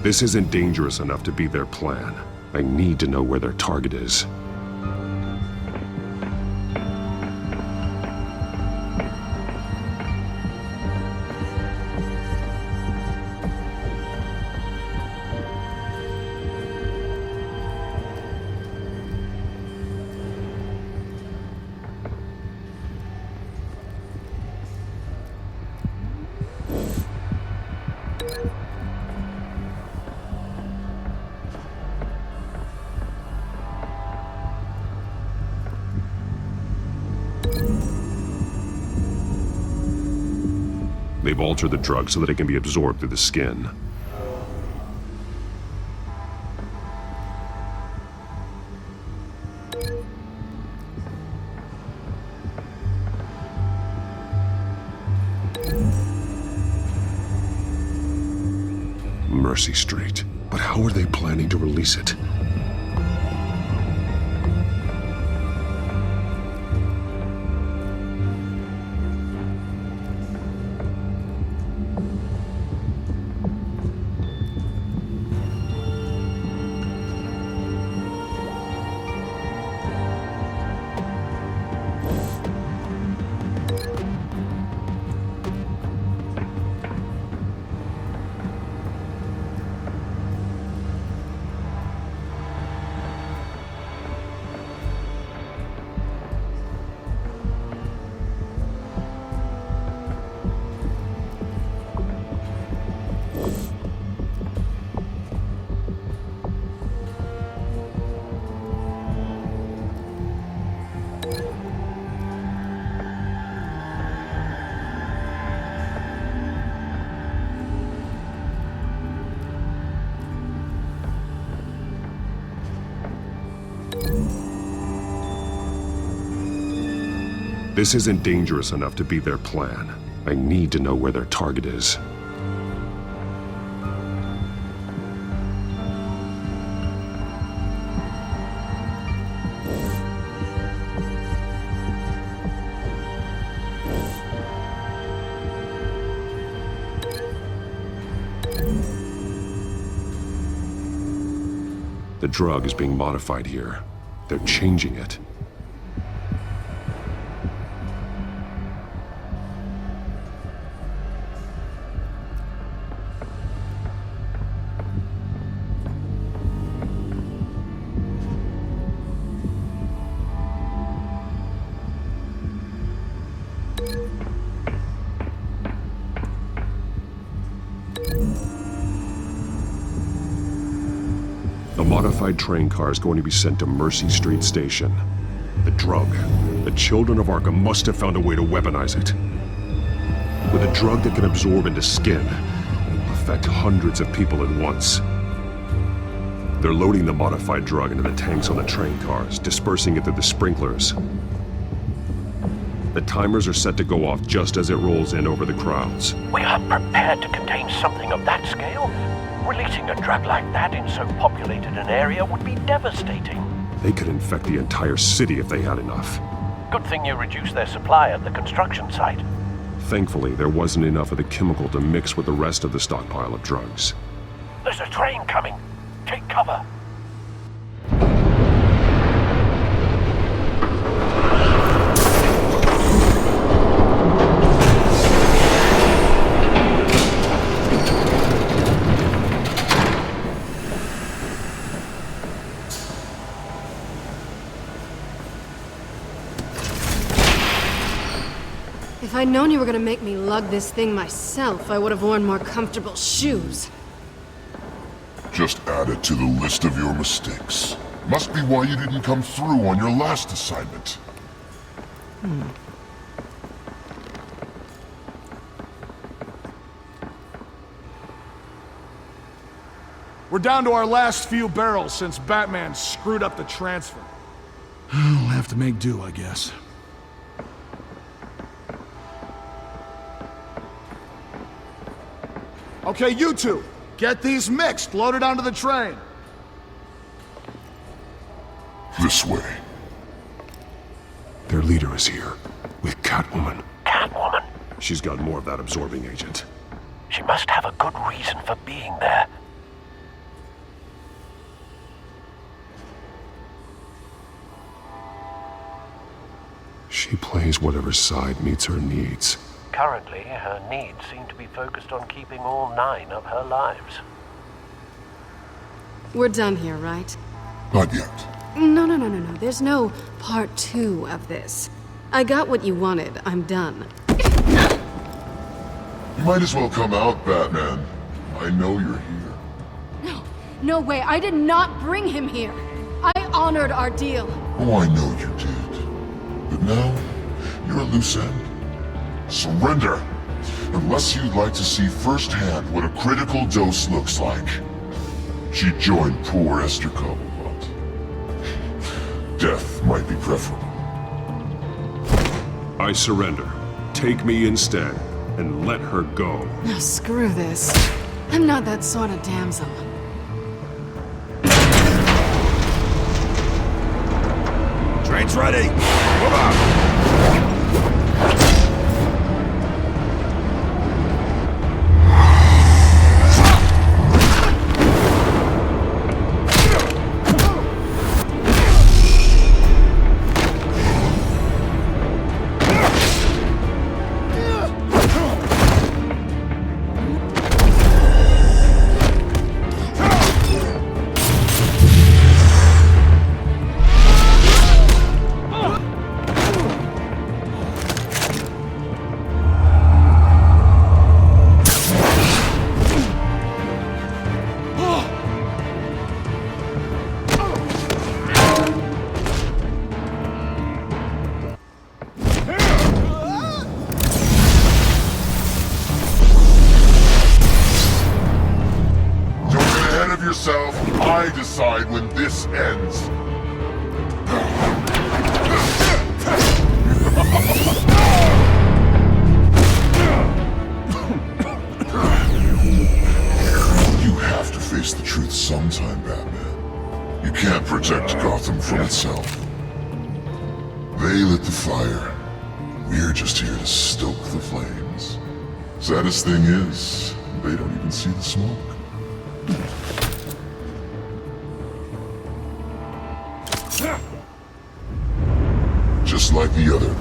This isn't dangerous enough to be their plan. I need to know where their target is. they've altered the drug so that it can be absorbed through the skin. Mercy Street. But how are they planning to release it? This isn't dangerous enough to be their plan. I need to know where their target is. The drug is being modified here. They're changing it. A modified train car is going to be sent to Mercy Street Station. The drug. The children of Arkham must have found a way to weaponize it. With a drug that can absorb into skin, it will affect hundreds of people at once. They're loading the modified drug into the tanks on the train cars, dispersing it through the sprinklers. The timers are set to go off just as it rolls in over the crowds. We aren't prepared to contain something of that scale. Releasing a drug like that in so populated an area would be devastating. They could infect the entire city if they had enough. Good thing you reduced their supply at the construction site. Thankfully, there wasn't enough of the chemical to mix with the rest of the stockpile of drugs. There's a train coming. Take cover. If I'd known you were gonna make me lug this thing myself, I would have worn more comfortable shoes. Just add it to the list of your mistakes. Must be why you didn't come through on your last assignment. We're down to our last few barrels since Batman screwed up the transfer. We'll have to make do, I guess. Okay, you two, get these mixed, loaded onto the train. This way. Their leader is here, with Catwoman. Catwoman? She's got more of that absorbing agent. She must have a good reason for being there. She plays whatever side meets her needs. Currently, her needs seem to be focused on keeping all 9 of her lives. We're done here, right? Not yet. No. There's no part 2 of this. I got what you wanted. I'm done. You might as well come out, Batman. I know you're here. No way. I did not bring him here. I honored our deal. Oh, I know you did. But now, you're a loose end. Surrender, Unless you'd like to see firsthand what a critical dose looks like. She joined poor Esther Cobblepot. Death might be preferable. I surrender. Take me instead, and let her go. Now screw this. I'm not that sort of damsel. Train's ready! Move out! I decide when this ends. You have to face the truth sometime, Batman. You can't protect Gotham from itself. They lit the fire. We're just here to stoke the flames. Saddest thing is, they don't even see the smoke. Just like the other.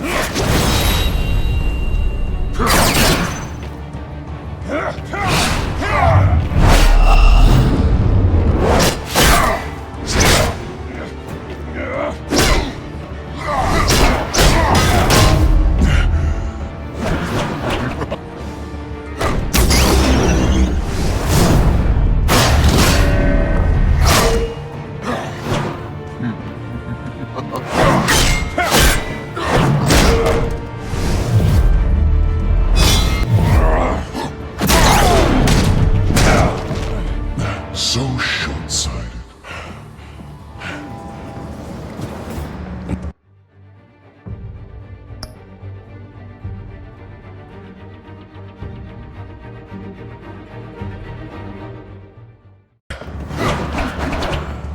So short-sighted.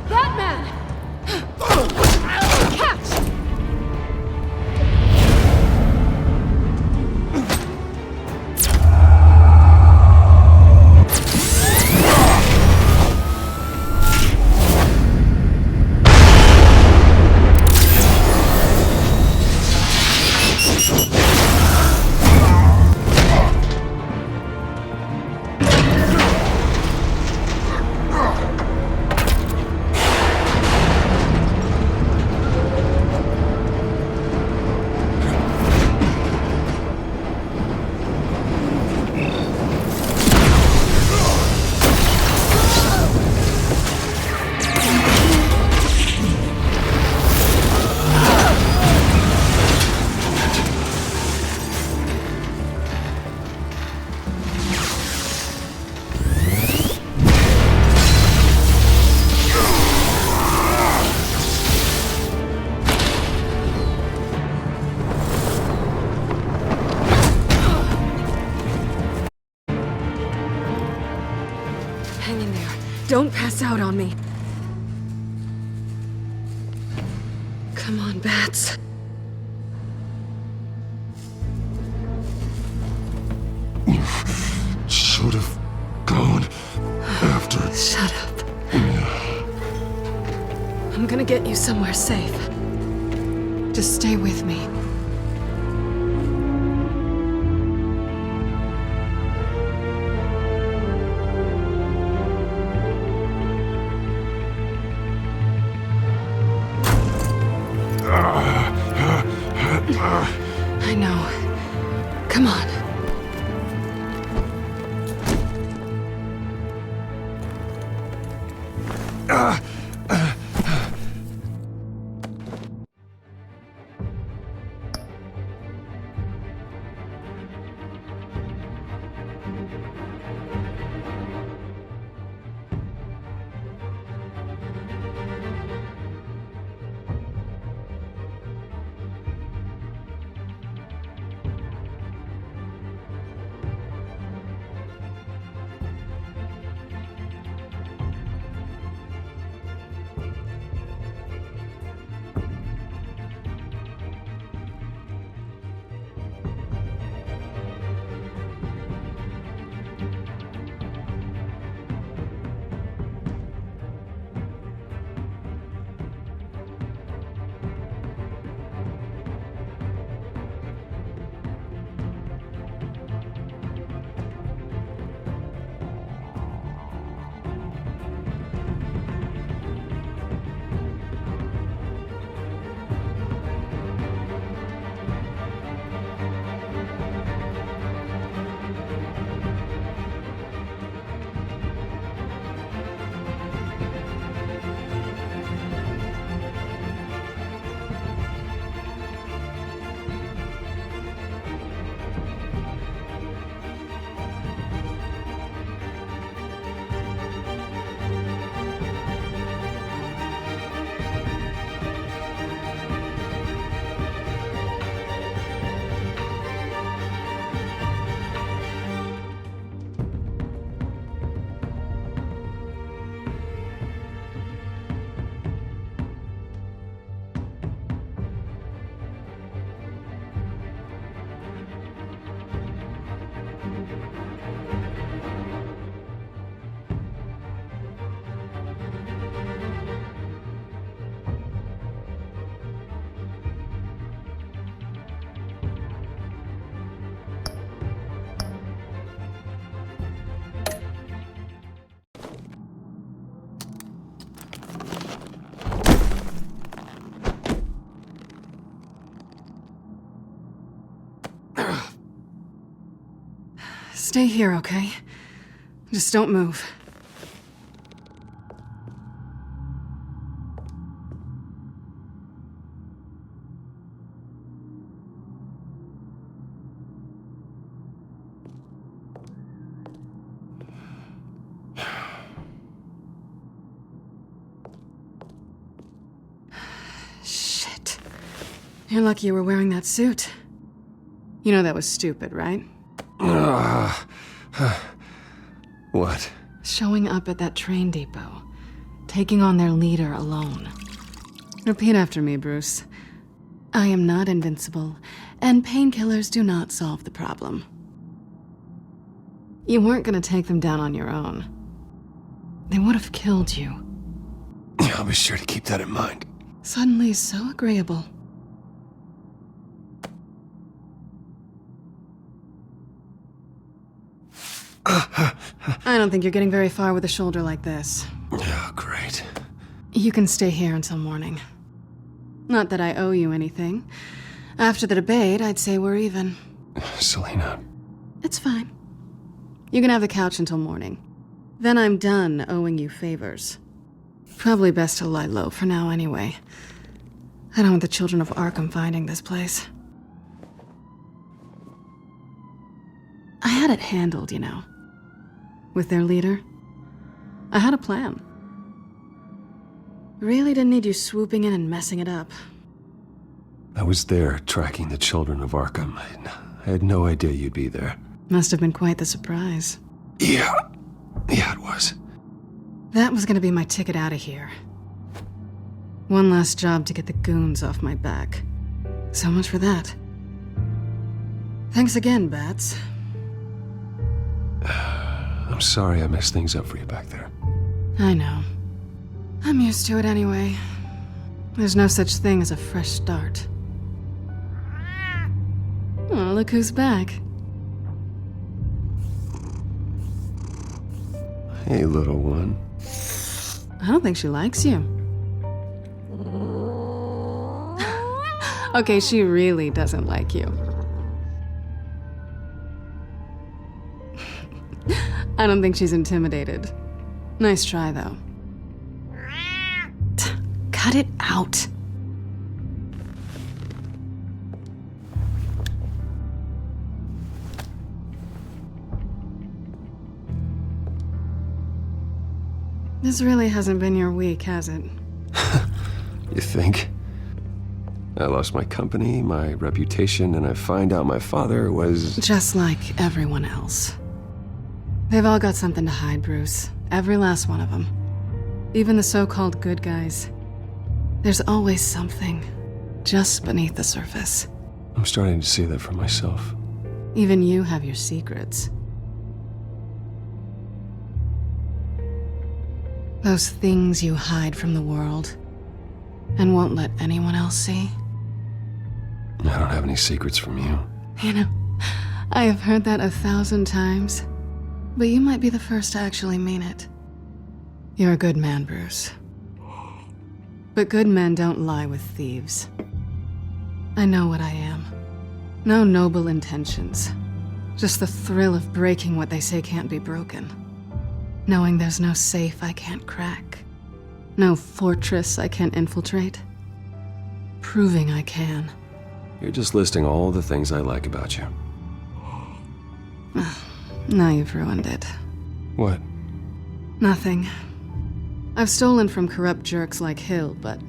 Batman! Catch! Hang in there. Don't pass out on me. Come on, Bats. Should have gone after. Shut up. I'm gonna get you somewhere safe. Just stay with me. I know. Come on. Stay here, okay? Just don't move. Shit. You're lucky you were wearing that suit. You know that was stupid, right? What? Showing up at that train depot. Taking on their leader alone. Repeat after me, Bruce. I am not invincible, and painkillers do not solve the problem. You weren't gonna take them down on your own. They would have killed you. I'll be sure to keep that in mind. Suddenly so agreeable. I don't think you're getting very far with a shoulder like this. Oh, great. You can stay here until morning. Not that I owe you anything. After the debate, I'd say we're even. Selena. It's fine. You can have the couch until morning. Then I'm done owing you favors. Probably best to lie low for now anyway. I don't want the children of Arkham finding this place. I had it handled, you know. With their leader. I had a plan. Really didn't need you swooping in and messing it up. I was there tracking the children of Arkham. I had no idea you'd be there. Must have been quite the surprise. Yeah, it was. That was gonna be my ticket out of here. One last job to get the goons off my back. So much for that. Thanks again, Bats. I'm sorry I messed things up for you back there. I know. I'm used to it anyway. There's no such thing as a fresh start. Oh, look who's back. Hey, little one. I don't think she likes you. Okay, she really doesn't like you. I don't think she's intimidated. Nice try, though. Cut it out. This really hasn't been your week, has it? You think? I lost my company, my reputation, and I find out my father was... Just like everyone else. They've all got something to hide, Bruce. Every last one of them. Even the so-called good guys. There's always something just beneath the surface. I'm starting to see that for myself. Even you have your secrets. Those things you hide from the world and won't let anyone else see. I don't have any secrets from you. You know, I have heard that 1,000 times, but you might be the first to actually mean it. You're a good man, Bruce. But good men don't lie with thieves. I know what I am. No noble intentions. Just the thrill of breaking what they say can't be broken. Knowing there's no safe I can't crack. No fortress I can't infiltrate. Proving I can. You're just listing all the things I like about you. Now you've ruined it. What? Nothing. I've stolen from corrupt jerks like Hill, but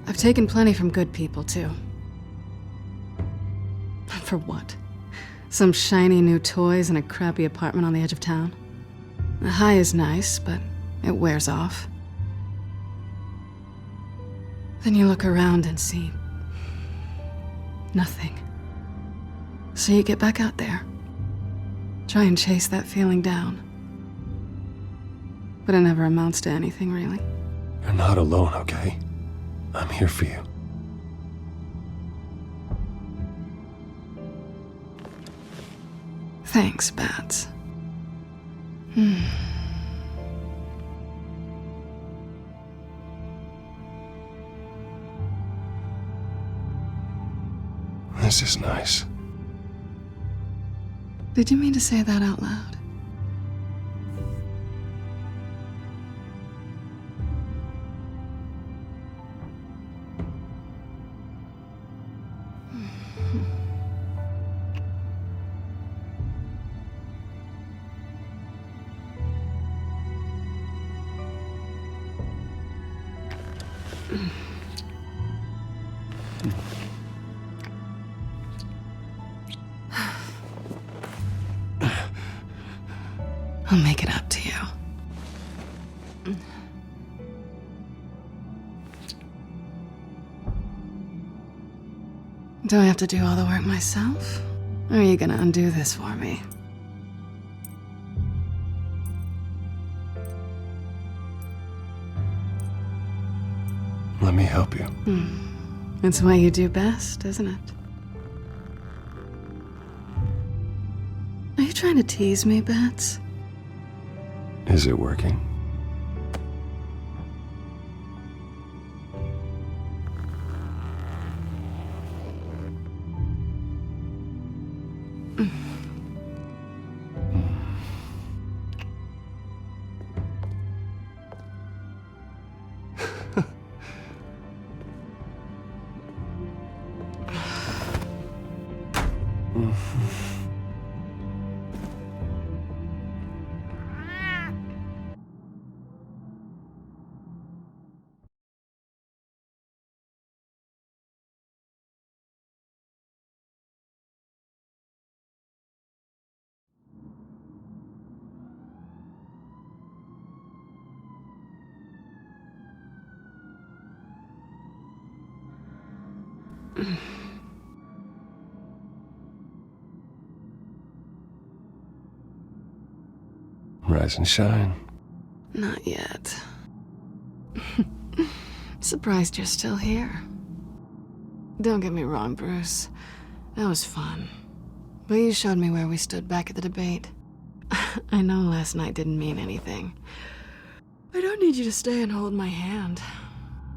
I've taken plenty from good people, too. For what? Some shiny new toys and a crappy apartment on the edge of town? The high is nice, but it wears off. Then you look around and see nothing. So you get back out there. Try and chase that feeling down. But it never amounts to anything, really. You're not alone, okay? I'm here for you. Thanks, Bats. This is nice. Did you mean to say that out loud? I'll make it up to you. Do I have to do all the work myself? Or are you gonna undo this for me? Let me help you. It's what you do best, isn't it? Are you trying to tease me, Bats? Is it working? Rise and shine. Not yet. Surprised you're still here. Don't get me wrong, Bruce. That was fun. But you showed me where we stood back at the debate. I know last night didn't mean anything. I don't need you to stay and hold my hand.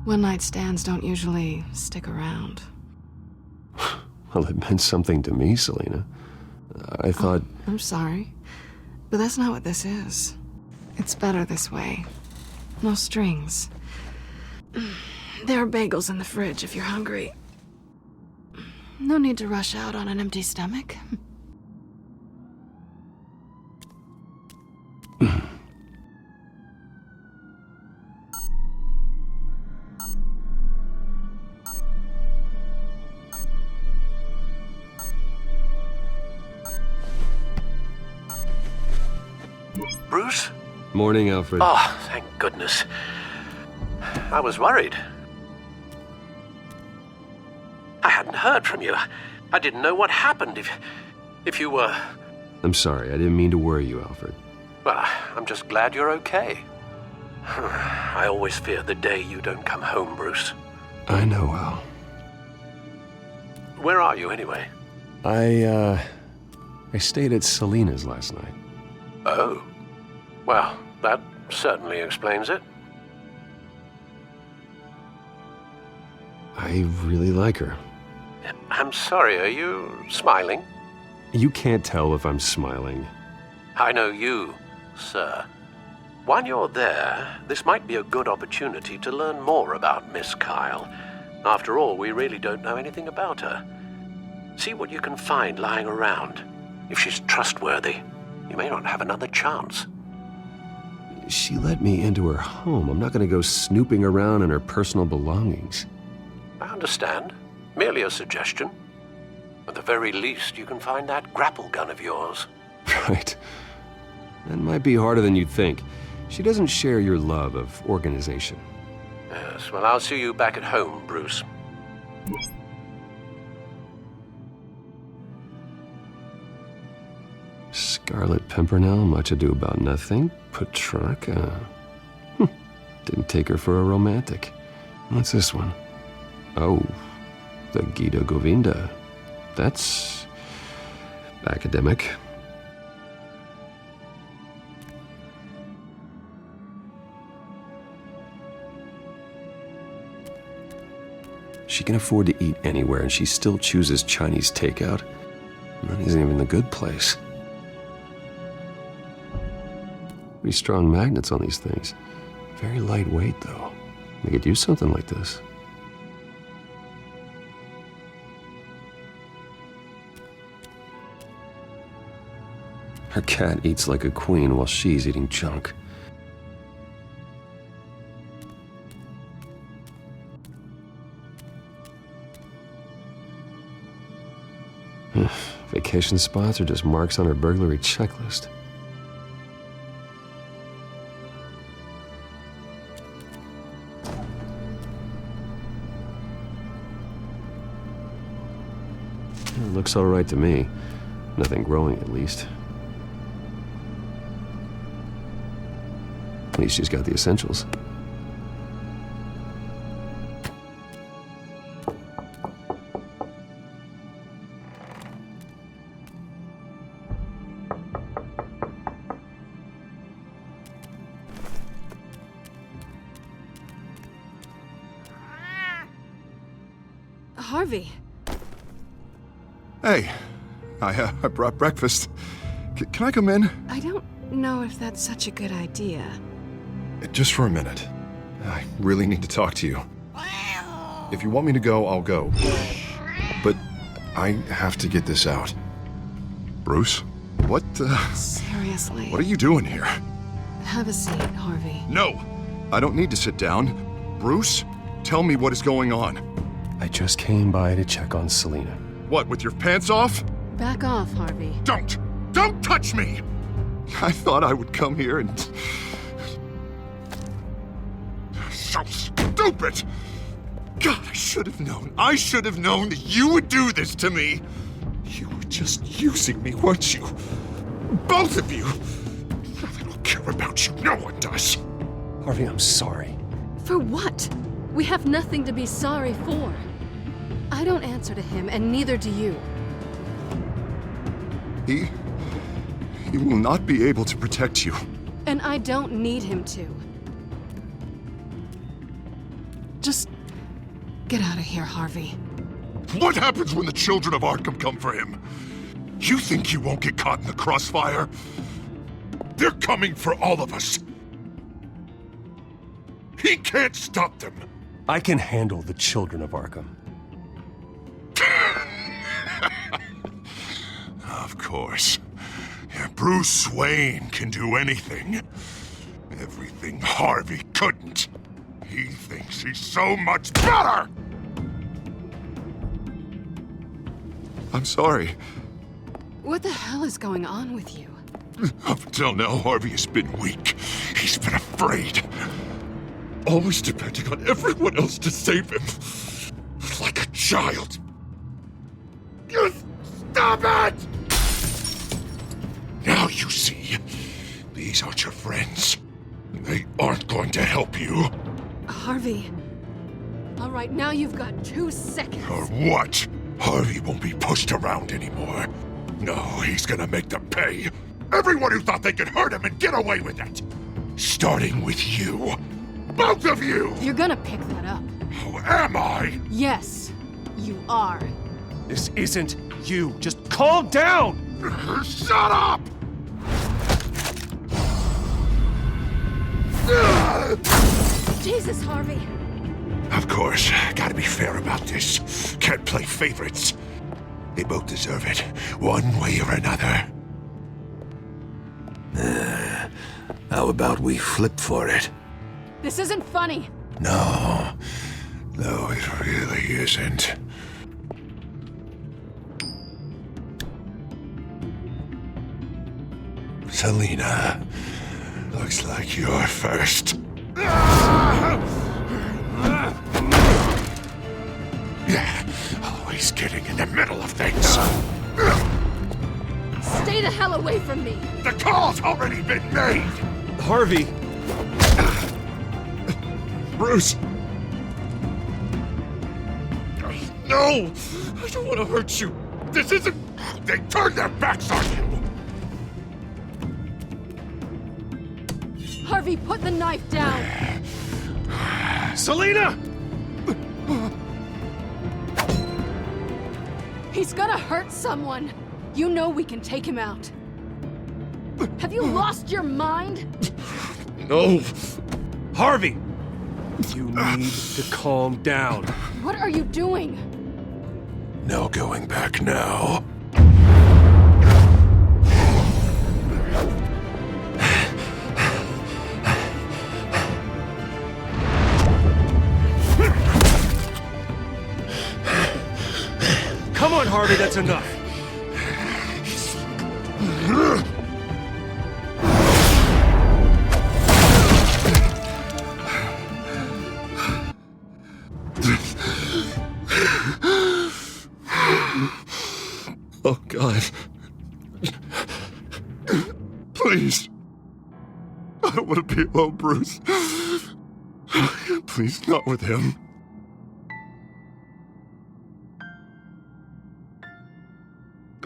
One-night stands don't usually stick around. Well, it meant something to me, Selina. I thought... I'm sorry, but that's not what this is. It's better this way. No strings. There are bagels in the fridge if you're hungry. No need to rush out on an empty stomach. Bruce? Morning, Alfred. Oh, thank goodness. I was worried. I hadn't heard from you. I didn't know what happened if you were... I'm sorry, I didn't mean to worry you, Alfred. Well, I'm just glad you're okay. I always fear the day you don't come home, Bruce. I know, Al. Where are you, anyway? I stayed at Selina's last night. Oh. Well, that certainly explains it. I really like her. I'm sorry, are you smiling? You can't tell if I'm smiling. I know you, sir. While you're there, this might be a good opportunity to learn more about Miss Kyle. After all, we really don't know anything about her. See what you can find lying around. If she's trustworthy, you may not have another chance. She let me into her home. I'm not going to go snooping around in her personal belongings. I understand. Merely a suggestion. At the very least, you can find that grapple gun of yours. Right. That might be harder than you'd think. She doesn't share your love of organization. Yes, well, I'll see you back at home, Bruce. Scarlet Pimpernel, Much Ado About Nothing, Petrarca. Didn't take her for a romantic. What's this one? Oh, the Gita Govinda. That's academic. She can afford to eat anywhere, and she still chooses Chinese takeout. That isn't even the good place. Pretty strong magnets on these things. Very lightweight, though. They could use something like this. Her cat eats like a queen while she's eating junk. Vacation spots are just marks on her burglary checklist. It looks all right to me. Nothing growing, at least. At least she's got the essentials. Harvey. Hey, I brought breakfast. Can I come in? I don't know if that's such a good idea. Just for a minute. I really need to talk to you. If you want me to go, I'll go. But I have to get this out. Bruce? What, Seriously. What are you doing here? Have a seat, Harvey. No! I don't need to sit down. Bruce, tell me what is going on. I just came by to check on Selina. What, with your pants off? Back off, Harvey. Don't! Don't touch me! I thought I would come here and... So stupid! God, I should have known. I should have known that you would do this to me. You were just using me, weren't you? Both of you! I don't care about you. No one does. Harvey, I'm sorry. For what? We have nothing to be sorry for. I don't answer to him, and neither do you. He will not be able to protect you. And I don't need him to. Just get out of here, Harvey. What happens when the children of Arkham come for him? You think you won't get caught in the crossfire? They're coming for all of us. He can't stop them. I can handle the children of Arkham. Of course. Bruce Wayne can do anything. Everything Harvey couldn't. He thinks he's so much better! I'm sorry. What the hell is going on with you? Up until now, Harvey has been weak. He's been afraid. Always depending on everyone else to save him. Like a child. You stop it! Now you see, these aren't your friends. They aren't going to help you. Harvey. All right, now you've got 2 seconds. Or what? Harvey won't be pushed around anymore. No, he's gonna make them pay. Everyone who thought they could hurt him and get away with it. Starting with you. Both of you! You're gonna pick that up. Who am I? Yes, you are. This isn't you. Just calm down! Shut up! Jesus, Harvey. Of course, gotta be fair about this. Can't play favorites. They both deserve it, one way or another. How about we flip for it? This isn't funny. No, it really isn't. Selina, looks like you're first. Yeah, always getting in the middle of things. Stay the hell away from me. The call's already been made. Harvey. Bruce. No, I don't want to hurt you. This isn't... They turned their backs on you. Harvey, put the knife down. Selina! He's gonna hurt someone. You know we can take him out. him! Have you lost your mind? No! Harvey! You need to calm down. What are you doing? No going back now. Come on, Harvey, that's enough. Oh, God. Please. I don't want to be alone, Bruce. Please, not with him.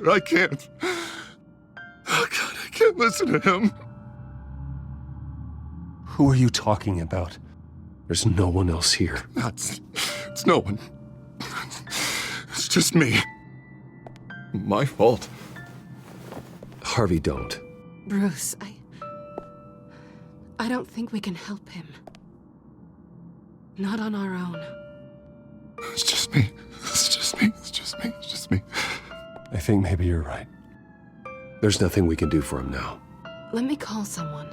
I can't. Oh, God, I can't listen to him. Who are you talking about? There's no one else here. It's no one. It's just me. My fault. Harvey, don't. Bruce, I don't think we can help him. Not on our own. It's just me. It's just me. It's just me. It's just me. I think maybe you're right. There's nothing we can do for him now. Let me call someone.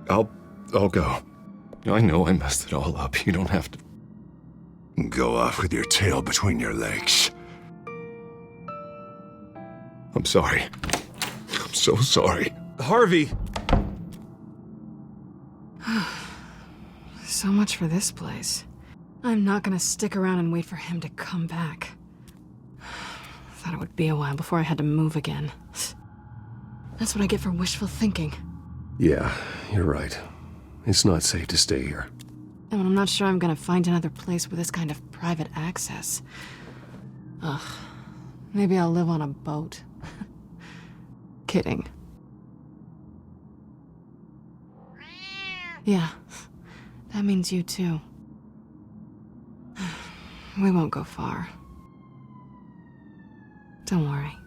I'll go. I know I messed it all up. You don't have to go off with your tail between your legs. I'm sorry. I'm so sorry. Harvey! So much for this place. I'm not gonna stick around and wait for him to come back. Thought it would be a while before I had to move again. That's what I get for wishful thinking. Yeah, you're right. It's not safe to stay here. And I'm not sure I'm gonna find another place with this kind of private access. Ugh. Maybe I'll live on a boat. Kidding. Yeah. That means you too. We won't go far. Don't worry.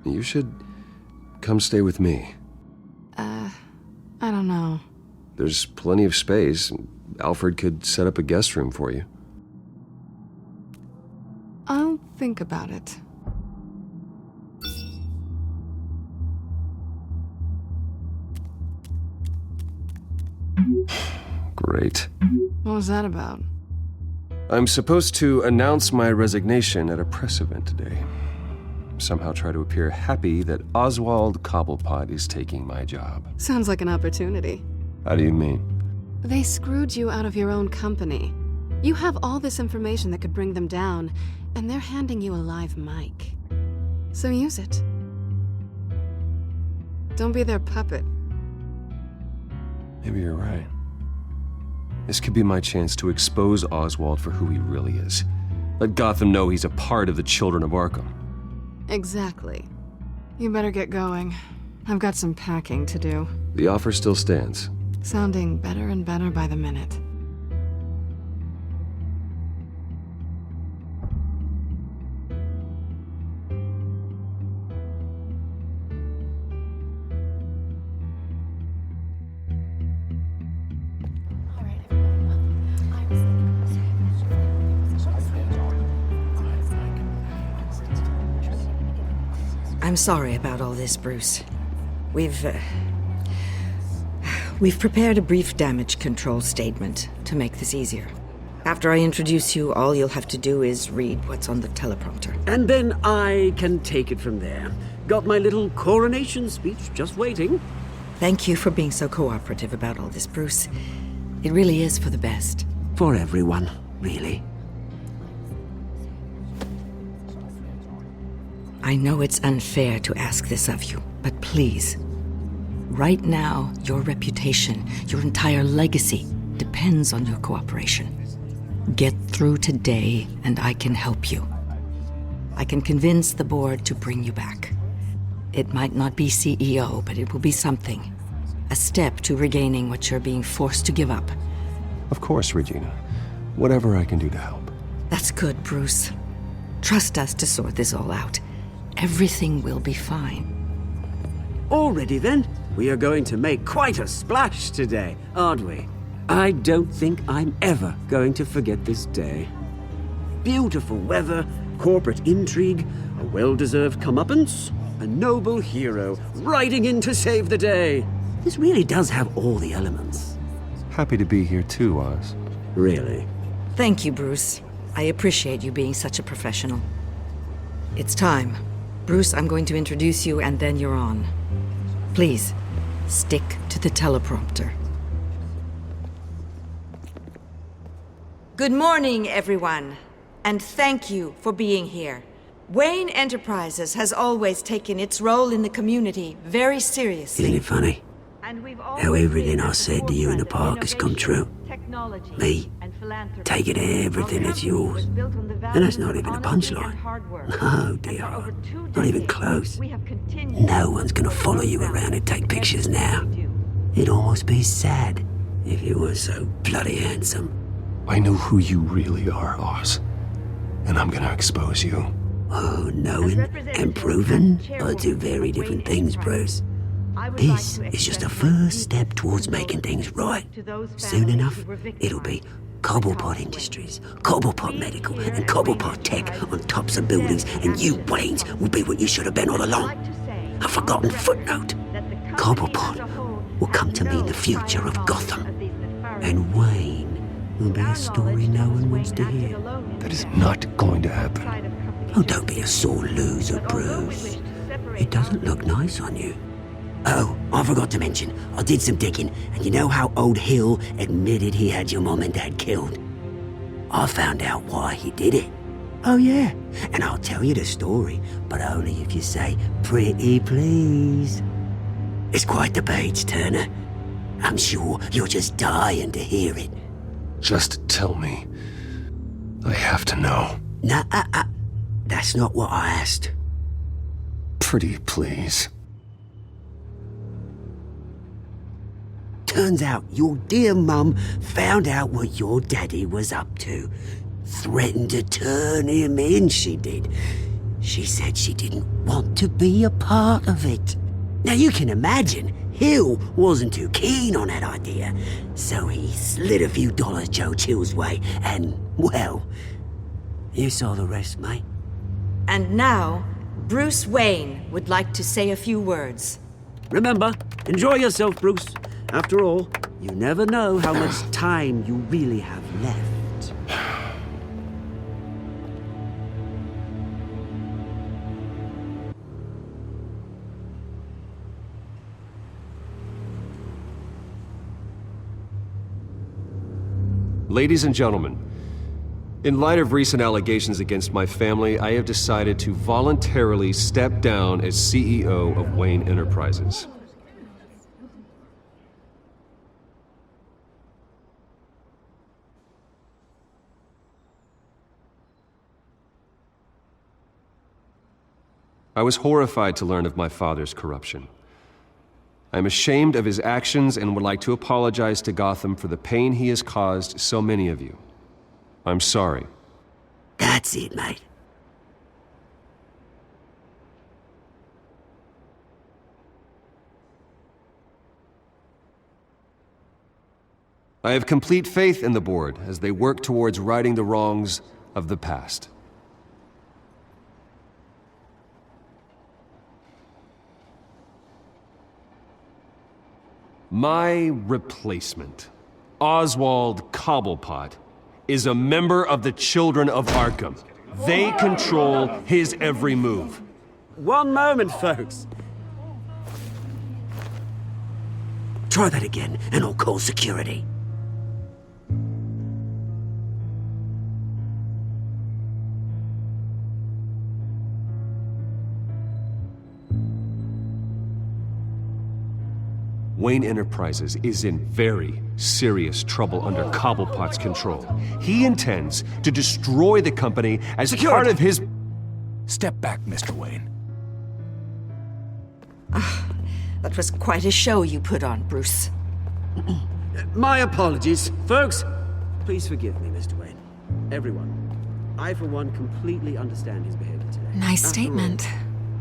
You should come stay with me. I don't know. There's plenty of space. Alfred could set up a guest room for you. I'll think about it. Great. What was that about? I'm supposed to announce my resignation at a press event today. Somehow try to appear happy that Oswald Cobblepot is taking my job. Sounds like an opportunity. How do you mean? They screwed you out of your own company. You have all this information that could bring them down, and they're handing you a live mic. So use it. Don't be their puppet. Maybe you're right. This could be my chance to expose Oswald for who he really is. Let Gotham know he's a part of the Children of Arkham. Exactly. You better get going. I've got some packing to do. The offer still stands. Sounding better and better by the minute. I'm sorry about all this, Bruce. We've prepared a brief damage control statement to make this easier. After I introduce you, all you'll have to do is read what's on the teleprompter. And then I can take it from there. Got my little coronation speech just waiting. Thank you for being so cooperative about all this, Bruce. It really is for the best. For everyone, really. I know it's unfair to ask this of you, but please, right now, your reputation, your entire legacy, depends on your cooperation. Get through today, and I can help you. I can convince the board to bring you back. It might not be CEO, but it will be something. A step to regaining what you're being forced to give up. Of course, Regina. Whatever I can do to help. That's good, Bruce. Trust us to sort this all out. Everything will be fine. Already then, we are going to make quite a splash today, aren't we? I don't think I'm ever going to forget this day. Beautiful weather, corporate intrigue, a well-deserved comeuppance, a noble hero riding in to save the day. This really does have all the elements. Happy to be here too, Oz. Really? Thank you, Bruce. I appreciate you being such a professional. It's time. Bruce, I'm going to introduce you and then you're on. Please, stick to the teleprompter. Good morning, everyone, and thank you for being here. Wayne Enterprises has always taken its role in the community very seriously. Isn't it funny? How everything I said to you in the park has come true. Me, taking everything that's yours. And that's not even a punchline. No, dear. Not even close. No one's gonna follow you around and take pictures now. It'd almost be sad if you were so bloody handsome. I know who you really are, Oz. And I'm gonna expose you. Oh, knowing and proving are two very different things, Bruce. This is just a first step towards making things right. Soon enough, it'll be Cobblepot Industries, Cobblepot Medical, and Cobblepot Tech on tops of buildings, and you, Waynes, will be what you should have been all along. A forgotten footnote. Cobblepot will come to mean the future of Gotham. And Wayne will be a story no one wants to hear. That is not going to happen. Oh, don't be a sore loser, Bruce. It doesn't look nice on you. Oh, I forgot to mention, I did some digging, and you know how old Hill admitted he had your mom and dad killed? I found out why he did it. Oh yeah, and I'll tell you the story, but only if you say, pretty please. It's quite the page, Turner. I'm sure you're just dying to hear it. Just tell me. I have to know. Nah, that's not what I asked. Pretty please. Turns out your dear mum found out what your daddy was up to. Threatened to turn him in, she did. She said she didn't want to be a part of it. Now you can imagine, Hill wasn't too keen on that idea. So he slid a few dollars Joe Chill's way, and, well, you saw the rest, mate. And now, Bruce Wayne would like to say a few words. Remember, enjoy yourself, Bruce. After all, you never know how much time you really have left. Ladies and gentlemen, in light of recent allegations against my family, I have decided to voluntarily step down as CEO of Wayne Enterprises. I was horrified to learn of my father's corruption. I am ashamed of his actions and would like to apologize to Gotham for the pain he has caused so many of you. I'm sorry. That's it, mate. I have complete faith in the board as they work towards righting the wrongs of the past. My replacement, Oswald Cobblepot, is a member of the Children of Arkham. They control his every move. One moment, folks. Try that again, and I'll call security. Wayne Enterprises is in very serious trouble under Cobblepot's control. He intends to destroy the company as part of his... Step back, Mr. Wayne. That was quite a show you put on, Bruce. My apologies. Folks, please forgive me, Mr. Wayne. Everyone. I, for one, completely understand his behavior today. Nice statement.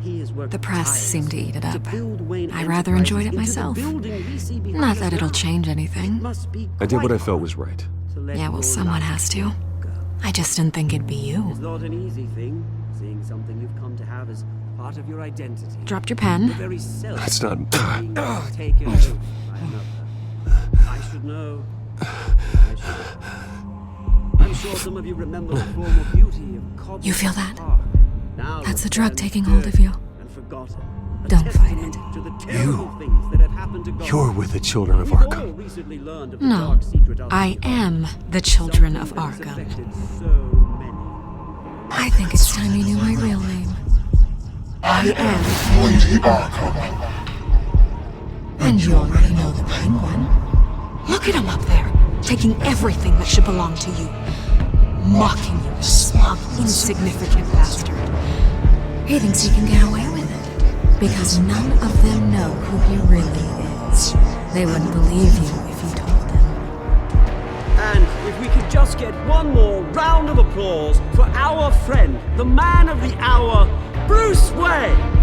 He has worked The press tirelessly seemed to eat it to up. build Wayne I rather enjoyed it Enterprises into myself. the building we see behind Not us that it'll now. change anything. Must be I did what quite I felt was right. hard to let Yeah, well, your someone life has to. go. I just didn't think it'd be you. It's not an easy thing, seeing something you've come to have as part of your identity. Dropped your pen? The very self That's not... being taken over by another. I should know. I should. I'm sure some of you remember the former beauty of Cobblestone You feel that? Park. Now That's the left drug there taking hold of you. and forgotten. A Don't fight testament it. to the terrible things that have happened to Gotham. You're with the children of We've all Arkham. recently learned of the No, dark secret of I the am the children of something that has Arkham. affected so many. I think it's time you knew my real name. I am Lady Arkham. And you already know the Penguin. Look at him up there, taking everything that should belong to you. Mocking you, smug, insignificant bastard. He thinks he can get away with it, because none of them know who he really is. They wouldn't believe you if you told them. And if we could just get one more round of applause for our friend, the man of the hour, Bruce Wayne!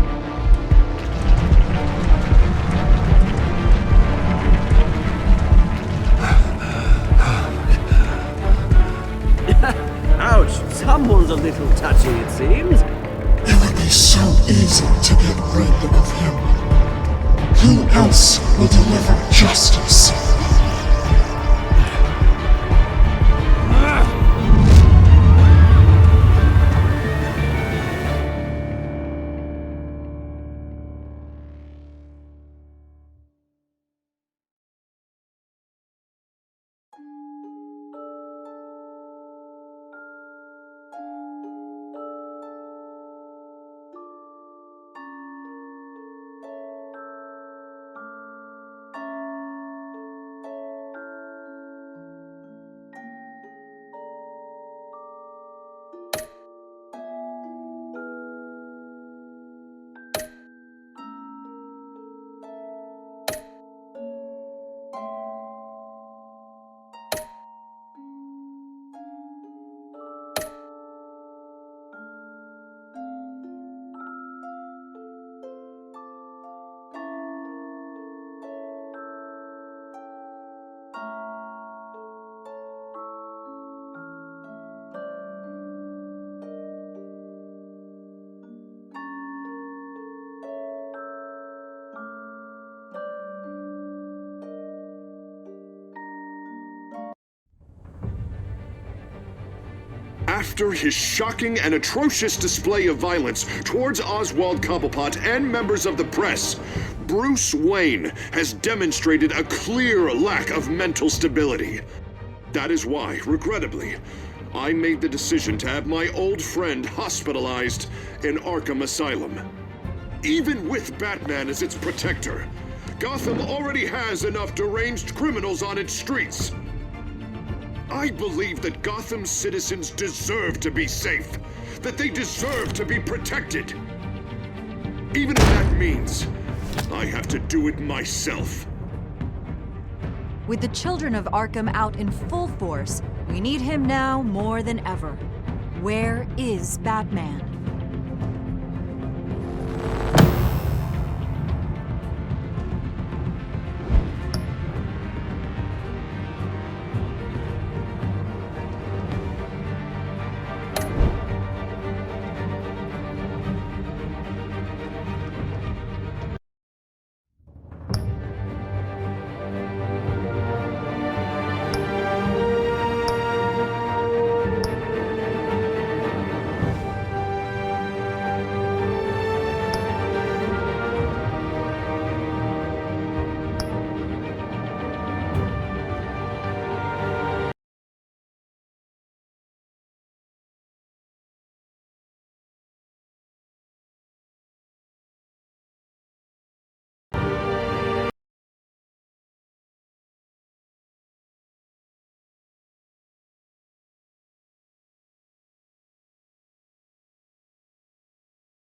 Ouch, someone's a little touchy, it seems. It would be so easy to get rid of him. Who else will deliver justice? After his shocking and atrocious display of violence towards Oswald Cobblepot and members of the press, Bruce Wayne has demonstrated a clear lack of mental stability. That is why, regrettably, I made the decision to have my old friend hospitalized in Arkham Asylum. Even with Batman as its protector, Gotham already has enough deranged criminals on its streets. I believe that Gotham's citizens deserve to be safe, that they deserve to be protected. Even if that means I have to do it myself. With the children of Arkham out in full force, we need him now more than ever. Where is Batman?